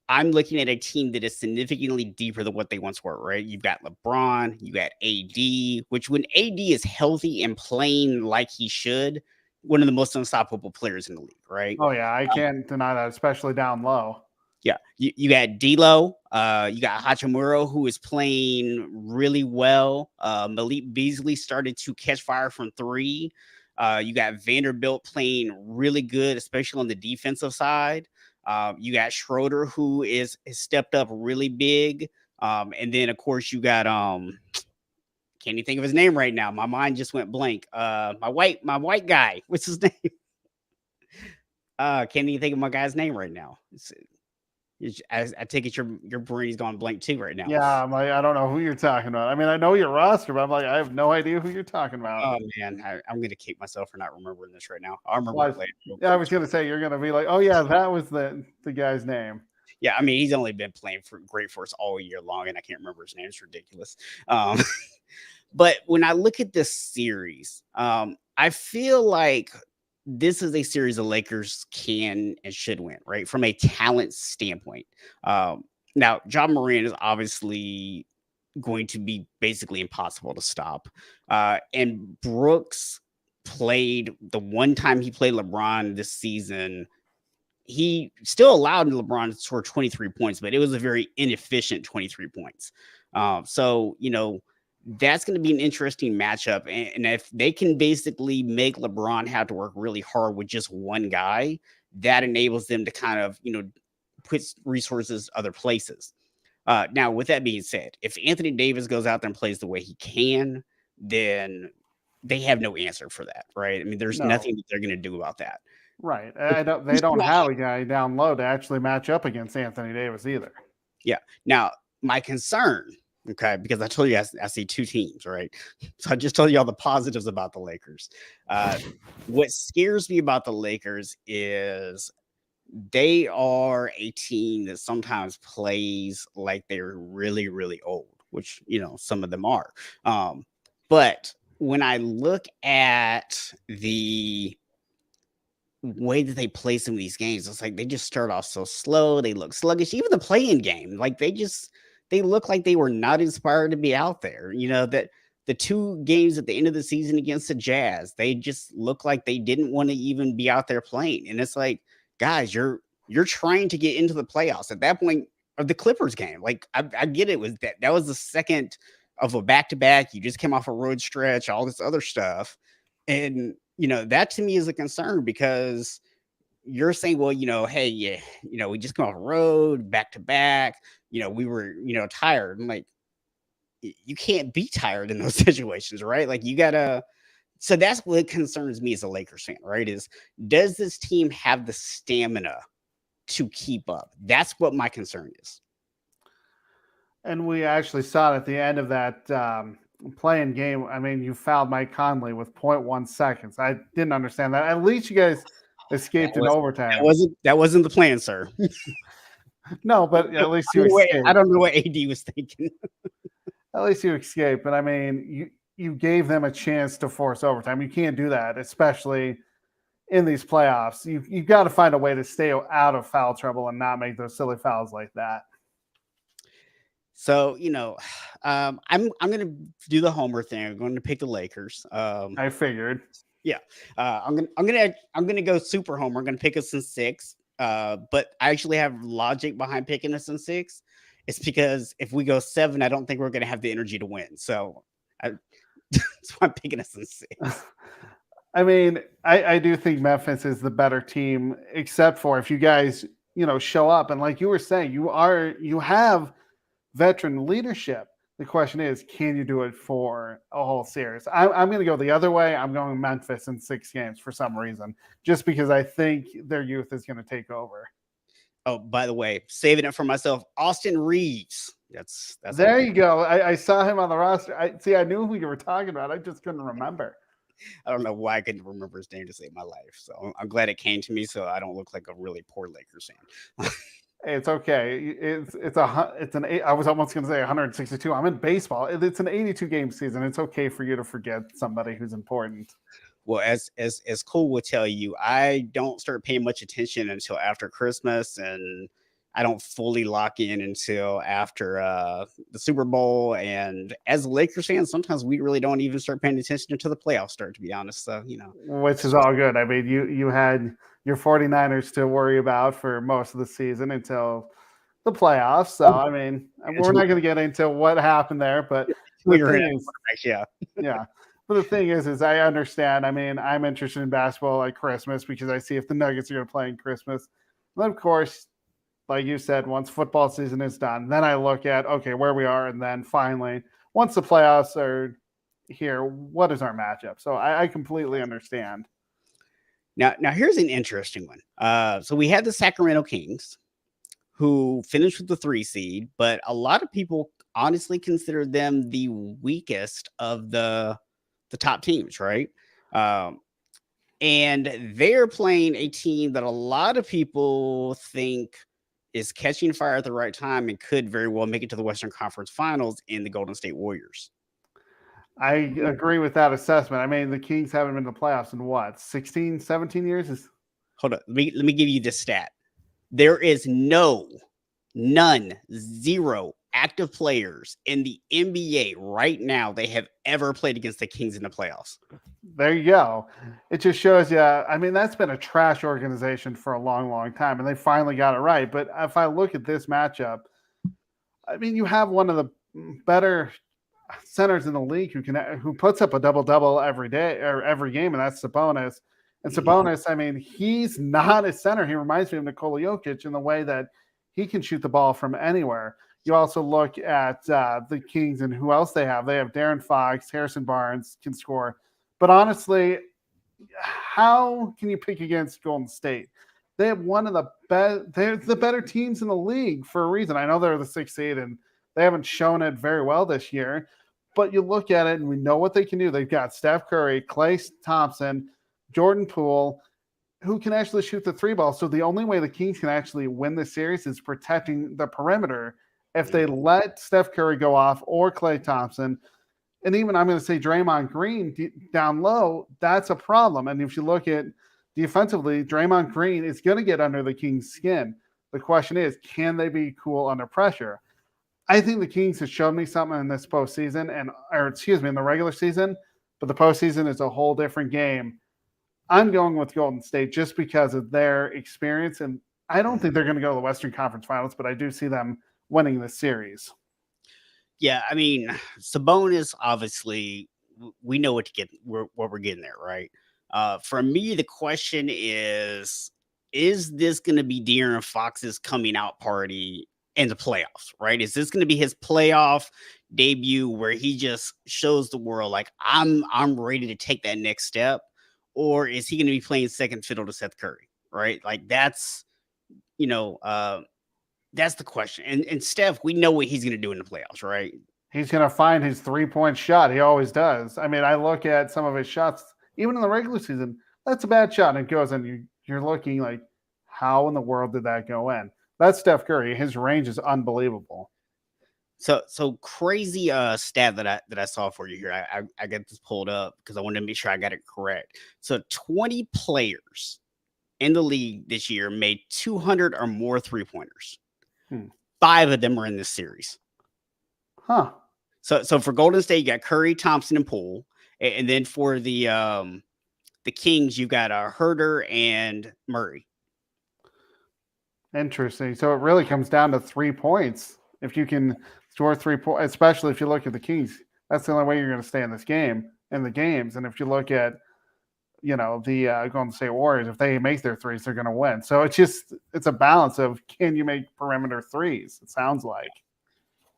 I'm looking at a team that is significantly deeper than what they once were, right? You've got LeBron, you got AD, which when AD is healthy and playing like he should, one of the most unstoppable players in the league, right? Oh, yeah, I can't deny that, especially down low. Yeah, you got D'Lo, you got Hachimura, who is playing really well. Malik Beasley started to catch fire from 3. You got Vanderbilt playing really good, especially on the defensive side. You got Schroeder, who is stepped up really big. And then, of course, you got can't even think of his name right now. My mind just went blank. My white guy. What's his name? Can't even think of my guy's name right now. I take it your brain's gone blank too right now. Yeah, I'm like, I don't know who you're talking about. I mean, I know your roster, but I'm like, I have no idea who you're talking about. Oh man, I'm gonna kick myself for not remembering this right now. I'll remember it later. Yeah, I was gonna say you're gonna be like, oh yeah, that was the guy's name. Yeah, I mean, he's only been playing great for us all year long, and I can't remember his name. It's ridiculous. But when I look at this series, I feel like this is a series the Lakers can and should win, right? From a talent standpoint. Now, Ja Morant is obviously going to be basically impossible to stop. And Brooks played the one time he played LeBron this season. He still allowed LeBron to score 23 points, but it was a very inefficient 23 points. So, you know, that's going to be an interesting matchup. And if they can basically make LeBron have to work really hard with just one guy, that enables them to kind of, you know, put resources other places. Now, with that being said, if Anthony Davis goes out there and plays the way he can, then they have no answer for that, right? I mean, there's nothing that they're going to do about that. Right. They don't have a guy down low to actually match up against Anthony Davis either. Yeah. Now, my concern, okay, because I told you I see two teams, right? So I just told you all the positives about the Lakers. What scares me about the Lakers is they are a team that sometimes plays like they're really, really old, which, some of them are. But when I look at the way that they play some of these games, it's like they just start off so slow. They look sluggish. Even the play-in game, like they look like they were not inspired to be out there. That the two games at the end of the season against the Jazz, they just look like they didn't want to even be out there playing. And it's like, guys, you're trying to get into the playoffs at that point. Of the Clippers game, like I get it, was that was the second of a back-to-back. You just came off a road stretch, all this other stuff, and that to me is a concern, because you're saying, well, hey, yeah, we just come off a road back to back, we were, tired. I'm like, you can't be tired in those situations, right? Like, you gotta. So that's what concerns me as a Lakers fan, right? Is, does this team have the stamina to keep up? That's what my concern is. And we actually saw it at the end of that playing game. I mean, you fouled Mike Conley with 0.1 seconds. I didn't understand that. At least you guys escaped in overtime. That wasn't the plan, sir. No, but at least you escaped. I don't know what AD was thinking. At least you escaped. But I mean, you gave them a chance to force overtime. You can't do that, especially in these playoffs. You've got to find a way to stay out of foul trouble and not make those silly fouls like that. So, I'm going to do the homer thing. I'm going to pick the Lakers. I figured. Yeah. I'm going to go super homer. I'm going to pick us in 6. But I actually have logic behind picking us in 6. It's because if we go 7, I don't think we're going to have the energy to win. So that's why I'm picking us in 6. I mean, I do think Memphis is the better team, except for if you guys, show up. And like you were saying, you have veteran leadership. The question is, can you do it for a whole series? I'm going to go the other way. I'm going Memphis in 6 games for some reason, just because I think their youth is going to take over. Oh, by the way, saving it for myself, Austin Reeves. That's there you go. I saw him on the roster. I knew who you were talking about. I just couldn't remember. I don't know why I couldn't remember his name to save my life. So I'm glad it came to me, so I don't look like a really poor Lakers fan. It's okay. I was almost going to say 162. I'm in baseball. It's an 82 game season. It's okay for you to forget somebody who's important. Well, as Cole would tell you, I don't start paying much attention until after Christmas, and I don't fully lock in until after the Super Bowl. And as a Lakers fan, sometimes we really don't even start paying attention until the playoffs start, to be honest. So, which is all good. I mean, you had your 49ers to worry about for most of the season until the playoffs. So, I mean, we're not going to get into what happened there, but yeah. But the thing is I understand. I mean, I'm interested in basketball at Christmas because I see if the Nuggets are going to play in Christmas. And then, of course, like you said, once football season is done, then I look at, okay, where we are. And then finally, once the playoffs are here, what is our matchup? So I completely understand. Now here's an interesting one. So we had the Sacramento Kings, who finished with the 3 seed, but a lot of people honestly consider them the weakest of the top teams, right? And they're playing a team that a lot of people think is catching fire at the right time and could very well make it to the Western Conference Finals in the Golden State Warriors. I agree with that assessment. I mean, the Kings haven't been to the playoffs in what, 16, 17 years? Hold on. Let me give you this stat. There is none, 0 active players in the NBA right now they have ever played against the Kings in the playoffs. There you go. It just shows you. I mean, that's been a trash organization for a long, long time, and they finally got it right. But if I look at this matchup, I mean, you have one of the better centers in the league who puts up a double-double every day or every game, and that's Sabonis. And Sabonis, I mean, he's not a center. He reminds me of Nikola Jokic in the way that he can shoot the ball from anywhere. You also look at the Kings and who else they have. They have De'Aaron Fox, Harrison Barnes can score. But honestly, how can you pick against Golden State? They have one of the best. They're the better teams in the league for a reason. I know they're the 6th seed and they haven't shown it very well this year, but you look at it and we know what they can do. They've got Steph Curry, Klay Thompson, Jordan Poole, who can actually shoot the 3 ball. So the only way the Kings can actually win this series is protecting the perimeter. If they let Steph Curry go off or Klay Thompson, and even I'm going to say Draymond Green down low, that's a problem. And if you look at defensively, Draymond Green is going to get under the Kings' skin. The question is, can they be cool under pressure? I think the Kings have shown me something in this postseason, in the regular season, but the postseason is a whole different game. I'm going with Golden State just because of their experience, and I don't think they're going to go to the Western Conference Finals, but I do see them winning this series. Yeah, I mean, Sabonis, obviously, we know what we're getting there, right? For me, the question is this going to be De'Aaron Fox's coming out party in the playoffs, right? Is this going to be his playoff debut where he just shows the world like I'm ready to take that next step, or is he going to be playing second fiddle to Seth Curry, right? Like that's the question. And Steph, we know what he's going to do in the playoffs, right? He's going to find his 3-point shot. He always does. I mean, I look at some of his shots, even in the regular season, that's a bad shot. And it goes and you're looking like, how in the world did that go in? That's Steph Curry. His range is unbelievable. So crazy stat that I saw for you here. I got this pulled up because I wanted to make sure I got it correct. So 20 players in the league this year made 200 or more 3-pointers. 5 of them are in this series. Huh. So for Golden State, you got Curry, Thompson, and Poole. And then for the Kings, you got Herter and Murray. Interesting. So it really comes down to 3 points. If you can score 3 points, especially if you look at the Kings, that's the only way you're going to stay in this game, in the games. And if you look at, the Golden State Warriors, if they make their threes, they're going to win. So it's a balance of, can you make perimeter threes? It sounds like.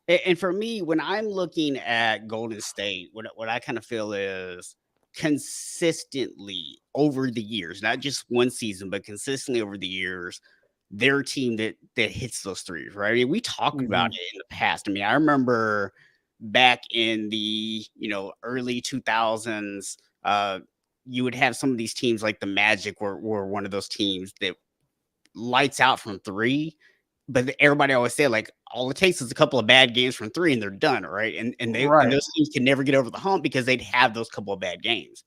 And for me, when I'm looking at Golden State, what I kind of feel is consistently over the years, not just one season, but consistently over the years, they're a team that hits those threes, right? I mean, we talked about it in the past. I mean, I remember back in the early 2000s, you would have some of these teams like the Magic were one of those teams that lights out from 3. But everybody always said, like, all it takes is a couple of bad games from 3 and they're done, right? And those teams can never get over the hump because they'd have those couple of bad games.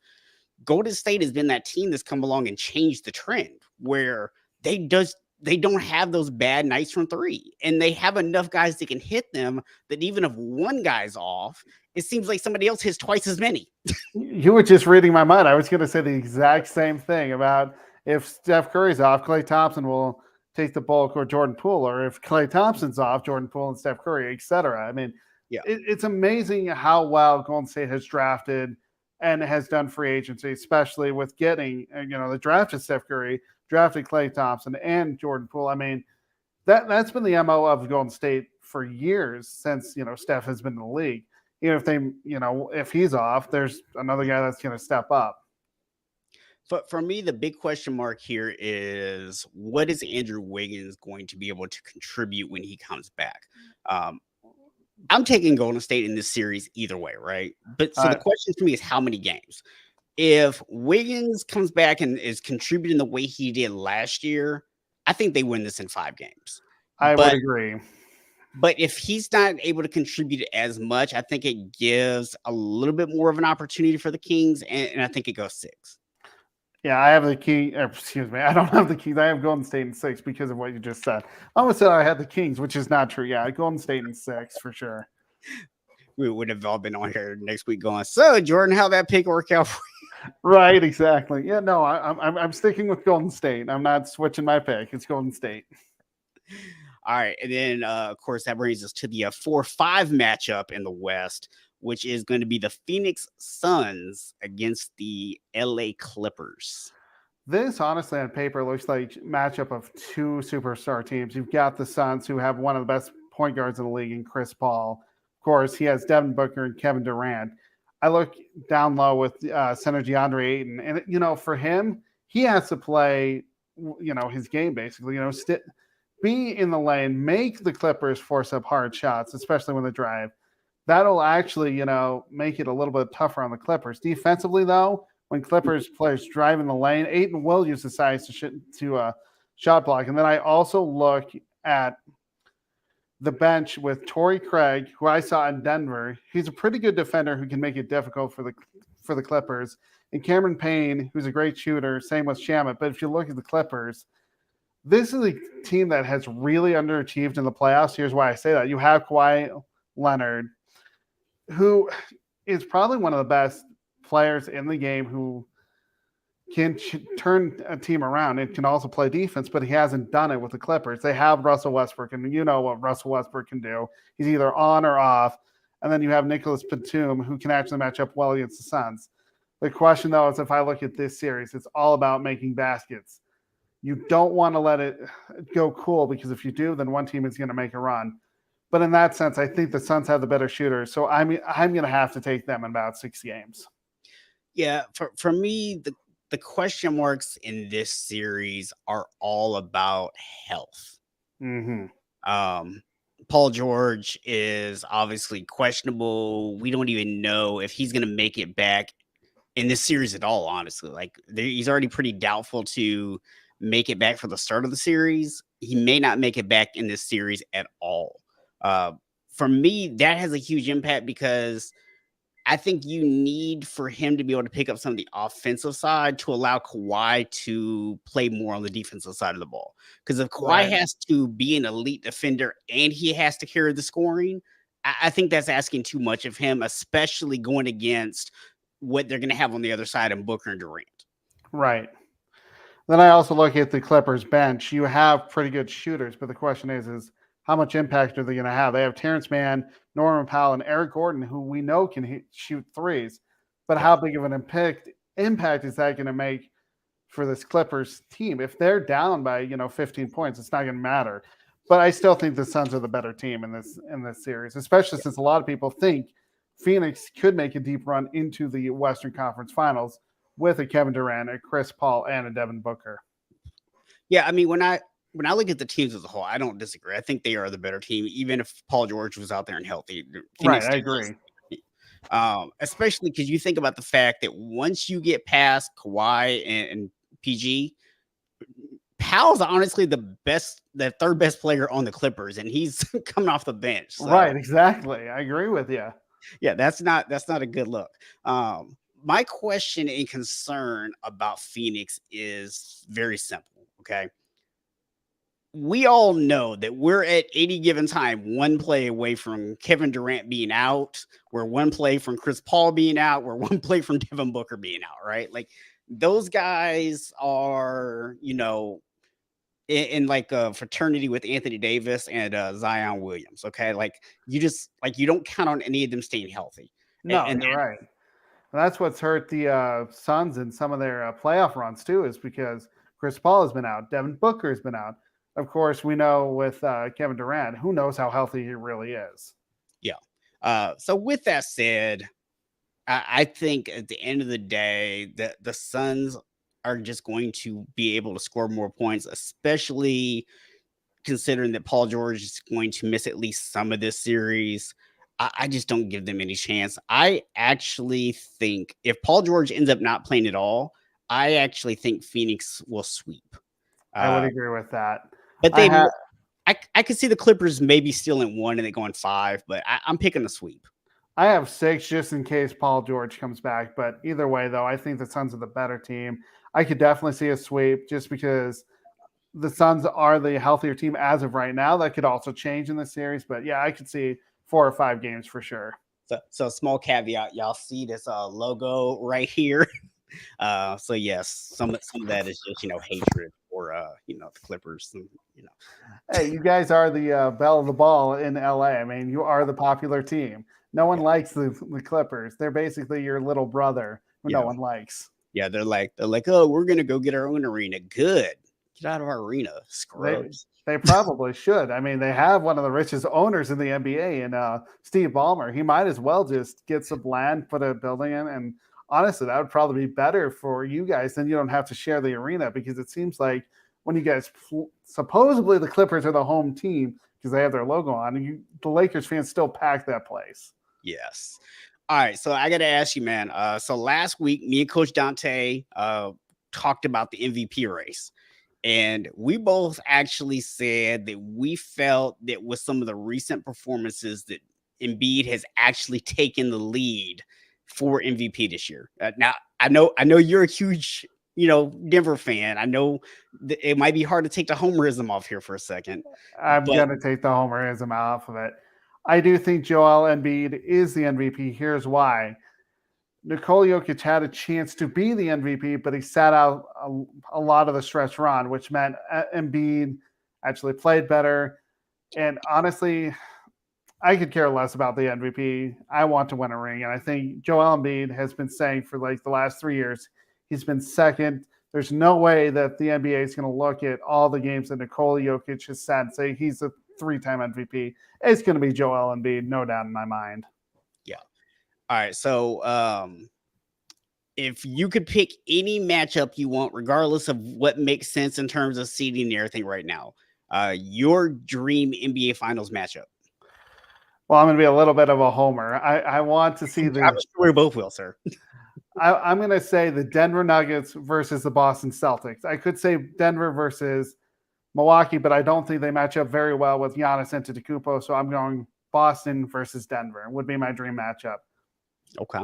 Golden State has been that team that's come along and changed the trend where they don't have those bad nights from 3. And they have enough guys that can hit them that even if one guy's off, it seems like somebody else hits twice as many. You were just reading my mind. I was going to say the exact same thing about if Steph Curry's off, Klay Thompson will take the bulk, or Jordan Poole, or if Klay Thompson's off, Jordan Poole and Steph Curry, etc. I mean, it's amazing how well Golden State has drafted and has done free agency, especially with getting, the draft of Steph Curry, drafted Klay Thompson and Jordan Poole. I mean, that's been the MO of Golden State for years since, Steph has been in the league. If he's off, there's another guy that's going to step up. But for me, the big question mark here is, what is Andrew Wiggins going to be able to contribute when he comes back? I'm taking Golden State in this series either way, right? But so the question for me is, how many games? If Wiggins comes back and is contributing the way he did last year, I think they win this in 5 games. I would agree. But if he's not able to contribute as much, I think it gives a little bit more of an opportunity for the Kings, and I think it goes 6. Yeah, I have the King. Excuse me, I don't have the Kings. I have Golden State in 6 because of what you just said. I almost said I had the Kings, which is not true. Yeah, Golden State in 6 for sure. We would have all been on here next week going, so Jordan, how'd that pick work out for you? Right, exactly. Yeah, no, I'm sticking with Golden State. I'm not switching my pick. It's Golden State. All right, and then of course that brings us to the 4-5 matchup in the West, which is going to be the Phoenix Suns against the LA Clippers. This, honestly, on paper, looks like a matchup of 2 superstar teams. You've got the Suns, who have one of the best point guards in the league in Chris Paul. Of course, he has Devin Booker and Kevin Durant. I look down low with center DeAndre Ayton, and for him, he has to play his game basically. Be in the lane, make the Clippers force up hard shots, especially when they drive. That'll actually make it a little bit tougher on the Clippers. Defensively, though, when Clippers players drive in the lane, Ayton will use the size to shot block. And then I also look at the bench with Torrey Craig, who I saw in Denver. He's a pretty good defender who can make it difficult for the Clippers. And Cameron Payne, who's a great shooter, same with Shamet. But if you look at the Clippers, this is a team that has really underachieved in the playoffs. Here's why I say that. You have Kawhi Leonard, who is probably one of the best players in the game who can turn a team around and can also play defense, but he hasn't done it with the Clippers. They have Russell Westbrook, and you know what Russell Westbrook can do. He's either on or off. And then you have Nicholas Batum, who can actually match up well against the Suns. The question, though, is if I look at this series, it's all about making baskets. You don't want to let it go cool, because if you do, then one team is going to make a run. But in that sense, I think the Suns have the better shooters. So I'm going to have to take them in about 6 games. Yeah, for me, the question marks in this series are all about health. Mm-hmm. Paul George is obviously questionable. We don't even know if he's going to make it back in this series at all, honestly. Like, he's already pretty doubtful to make it back for the start of the series. He may not make it back in this series at all. For me, that has a huge impact, because I think you need for him to be able to pick up some of the offensive side to allow Kawhi to play more on the defensive side of the ball. Because if Kawhi has to be an elite defender and he has to carry the scoring, I think that's asking too much of him, especially going against what they're going to have on the other side in Booker and Durant. Right. Then I also look at the Clippers bench. You have pretty good shooters, but the question is how much impact are they going to have? They have Terrence Mann, Norman Powell, and Eric Gordon, who we know can shoot threes. But how big of an impact is that going to make for this Clippers team? If they're down by 15 points, it's not going to matter. But I still think the Suns are the better team in this series, especially since a lot of people think Phoenix could make a deep run into the Western Conference Finals with a Kevin Durant, a Chris Paul, and a Devin Booker. Yeah, I mean, when I look at the teams as a whole, I don't disagree. I think they are the better team, even if Paul George was out there and healthy. Right, I agree. Especially because you think about the fact that once you get past Kawhi and PG, Powell's honestly the third best player on the Clippers, and he's coming off the bench. So. Right, exactly. I agree with you. Yeah, that's not a good look. My question and concern about Phoenix is very simple. Okay. We all know that we're at any given time one play away from Kevin Durant being out. We're one play from Chris Paul being out. We're one play from Devin Booker being out, right? Like, those guys are, in like a fraternity with Anthony Davis and Zion Williams. Okay. Like, you don't count on any of them staying healthy. No, and you're right. And that's what's hurt the Suns in some of their playoff runs too, is because Chris Paul has been out. Devin Booker has been out. Of course, we know with Kevin Durant, who knows how healthy he really is. Yeah. So with that said, I think at the end of the day, that the Suns are just going to be able to score more points, especially considering that Paul George is going to miss at least some of this series. I just don't give them any chance. I actually think if Paul George ends up not playing at all, I actually think Phoenix will sweep. I would agree with that. But I could see the Clippers maybe still in 1 and they go in 5, but I'm picking a sweep. I have 6 just in case Paul George comes back. But either way, though, I think the Suns are the better team. I could definitely see a sweep just because the Suns are the healthier team as of right now. That could also change in this series. But yeah, I could see 4 or 5 games for sure. So small caveat, y'all see this logo right here. So yes, some of that is just hatred for the Clippers. And, Hey, you guys are the belle of the ball in LA. I mean, you are the popular team. No one likes the Clippers. They're basically your little brother who no one likes. Yeah, they're like, oh, we're gonna go get our own arena. Good, get out of our arena, scrubs. They probably should. I mean, they have one of the richest owners in the NBA in Steve Ballmer. He might as well just get some land, put a building in, and honestly, that would probably be better for you guys. Then you don't have to share the arena, because it seems like when you guys supposedly the Clippers are the home team because they have their logo on, and the Lakers fans still pack that place. Yes. All right. So I got to ask you, man. So last week, me and Coach Dante talked about the MVP race. And we both actually said that we felt that with some of the recent performances that Embiid has actually taken the lead for MVP this year. Now, I know you're a huge, Denver fan. I know that it might be hard to take the homerism off here for a second. I'm going to take the homerism off of it. I do think Joel Embiid is the MVP. Here's why. Nikola Jokic had a chance to be the MVP, but he sat out a lot of the stretch run, which meant Embiid actually played better. And honestly, I could care less about the MVP. I want to win a ring. And I think Joel Embiid has been saying for like the last 3 years, he's been second. There's no way that the NBA is going to look at all the games that Nikola Jokic has said and say he's a 3-time MVP. It's going to be Joel Embiid, no doubt in my mind. Yeah. All right. So if you could pick any matchup you want, regardless of what makes sense in terms of seeding and everything right now, your dream NBA Finals matchup. Well, I'm going to be a little bit of a homer. I want to see the. I'm sure we both will, sir. I'm going to say the Denver Nuggets versus the Boston Celtics. I could say Denver versus Milwaukee, but I don't think they match up very well with Giannis Antetokounmpo. So I'm going Boston versus Denver would be my dream matchup. Okay.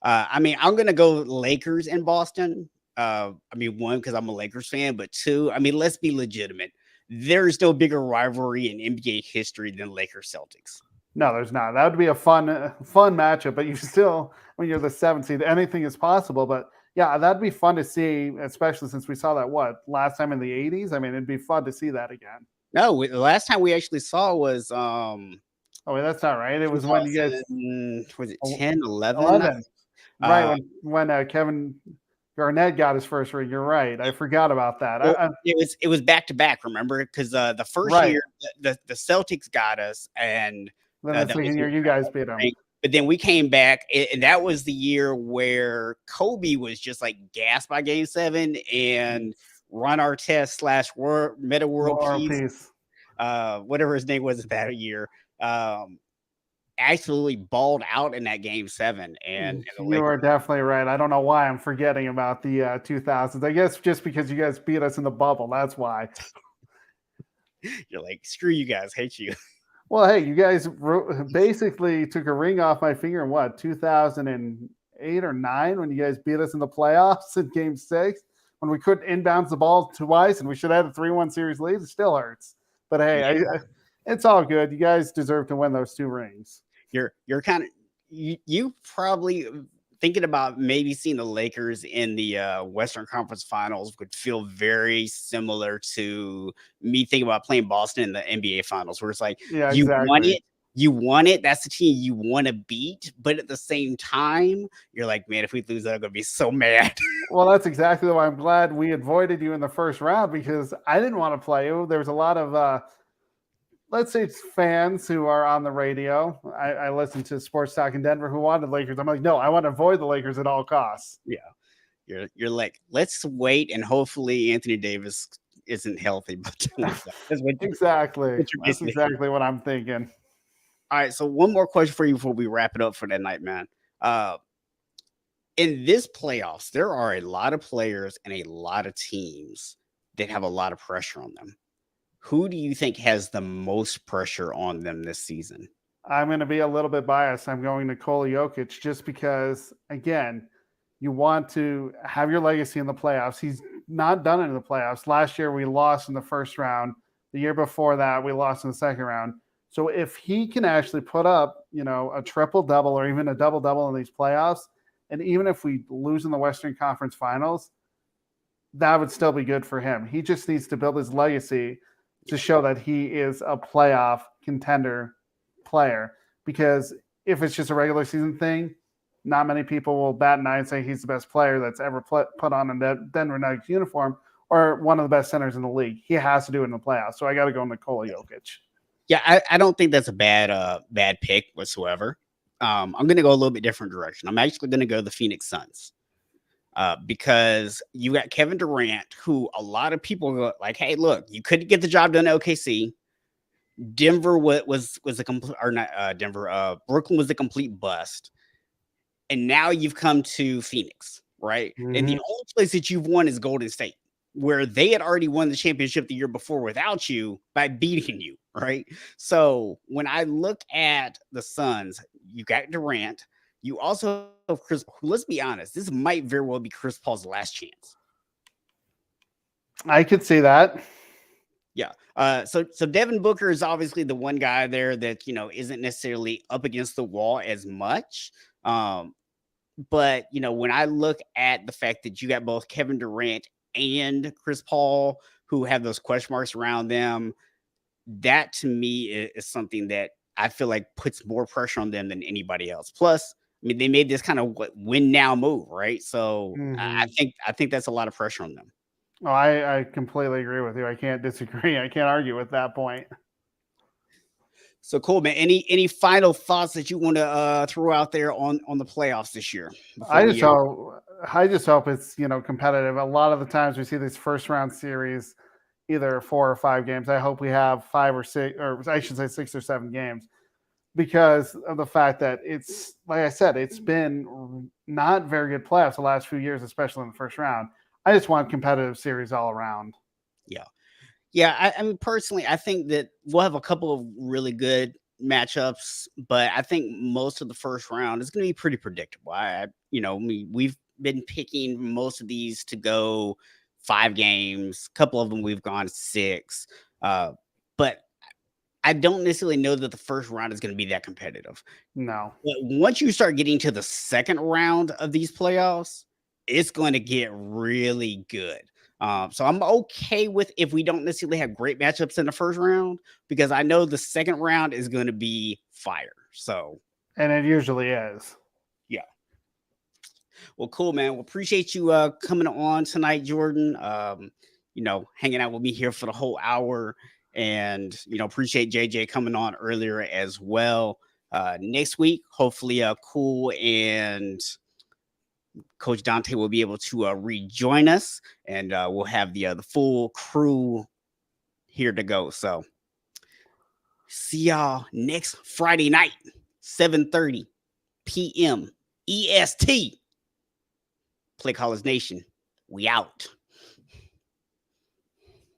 I mean, I'm going to go Lakers and Boston. I mean, one, because I'm a Lakers fan, but two, I mean, let's be legitimate. There's no bigger rivalry in NBA history than Lakers Celtics. No, there's not. That would be a fun matchup, but you still, when you're the 7th seed, anything is possible. But yeah, that'd be fun to see, especially since we saw that, last time in the 80s? I mean, it'd be fun to see that again. No, the last time we actually saw was oh, wait, that's not right. It was when you guys was it 10, 11? 11. Right, when Kevin Garnett got his first ring. You're right. I forgot about that. Well, it was back to back, remember? Because the first year the Celtics got us, and then the second year you guys beat them. But then we came back, and that was the year where Kobe was just like gassed by Game 7, and Ron Artest / Meta World Peace, whatever his name was that year, absolutely balled out in that Game 7. And you are definitely right. I don't know why I'm forgetting about the 2000s. I guess just because you guys beat us in the bubble. That's why. You're like, screw you guys, hate you. Well, hey, you guys basically took a ring off my finger in 2008 or 9 when you guys beat us in the playoffs in Game 6 when we couldn't inbounds the ball twice and we should have had a 3-1 series lead. It still hurts. But hey, it's all good. You guys deserve to win those 2 rings. You're kind of you probably thinking about maybe seeing the Lakers in the Western Conference Finals would feel very similar to me thinking about playing Boston in the NBA Finals, where it's like you won it. That's the team you want to beat, but at the same time, you're like, man, if we lose, I'm gonna be so mad. Well, that's exactly why I'm glad we avoided you in the first round, because I didn't want to play you. There was a lot of let's say it's fans who are on the radio. I listen to Sports Talk in Denver who wanted Lakers. I'm like, no, I want to avoid the Lakers at all costs. Yeah. You're like, let's wait and hopefully Anthony Davis isn't healthy. But exactly. That's exactly what I'm thinking. All right. So one more question for you before we wrap it up for that night, man. In this playoffs, there are a lot of players and a lot of teams that have a lot of pressure on them. Who do you think has the most pressure on them this season? I'm going to be a little bit biased. I'm going to Nikola Jokic just because, again, you want to have your legacy in the playoffs. He's not done it in the playoffs. Last year, we lost in the first round. The year before that, we lost in the second round. So if he can actually put up, a triple-double or even a double-double in these playoffs, and even if we lose in the Western Conference Finals, that would still be good for him. He just needs to build his legacy to show that he is a playoff contender player. Because if it's just a regular season thing, not many people will bat an eye and say he's the best player that's ever put on a Denver Nuggets uniform, or one of the best centers in the league. He has to do it in the playoffs. So I got to go Nikola Jokic. Yeah, I don't think that's a bad pick whatsoever. I'm going to go a little bit different direction. I'm actually going to go the Phoenix Suns. Because you got Kevin Durant, who a lot of people go like, hey, look, you couldn't get the job done at OKC. Denver was a complete, or not Denver, Brooklyn was a complete bust. And now you've come to Phoenix, right? Mm-hmm. And the only place that you've won is Golden State, where they had already won the championship the year before without you by beating you, right? So when I look at the Suns, you got Durant. You also have Chris. Let's be honest, this might very well be Chris Paul's last chance. I could see that. Yeah. So Devin Booker is obviously the one guy there that, you know, isn't necessarily up against the wall as much. But, you know, when I look at the fact that you got both Kevin Durant and Chris Paul, who have those question marks around them, that to me is something that I feel like puts more pressure on them than anybody else. Plus, I mean, they made this kind of win now move, right? So I think that's a lot of pressure on them. Oh, I completely agree with you. I can't disagree. I can't argue with that point. So cool, man. Any final thoughts that you want to throw out there on the playoffs this year? I just hope it's, you know, competitive. A lot of the times we see these first round series, either 4 or 5 games. I hope we have 5 or 6, or I should say 6 or 7 games, because of the fact that it's, like I said, it's been not very good playoffs the last few years, especially in the first round. I just want competitive series all around. Yeah. Yeah. I mean, personally, I think that we'll have a couple of really good matchups, but I think most of the first round is going to be pretty predictable. We've been picking most of these to go 5 games. A couple of them we've gone 6. But I don't necessarily know that the first round is going to be that competitive. No. But once you start getting to the second round of these playoffs, it's going to get really good. So I'm okay with if we don't necessarily have great matchups in the first round, because I know the second round is going to be fire. So, and it usually is. Yeah. Well, cool, man. Well, appreciate you coming on tonight, Jordan. Hanging out with me here for the whole hour, and appreciate JJ coming on earlier as well. Next week, hopefully, Cool and Coach Dante will be able to rejoin us, and we'll have the full crew here to go. So see y'all next Friday night, 7:30 p.m. EST. Play Callers Nation, we out.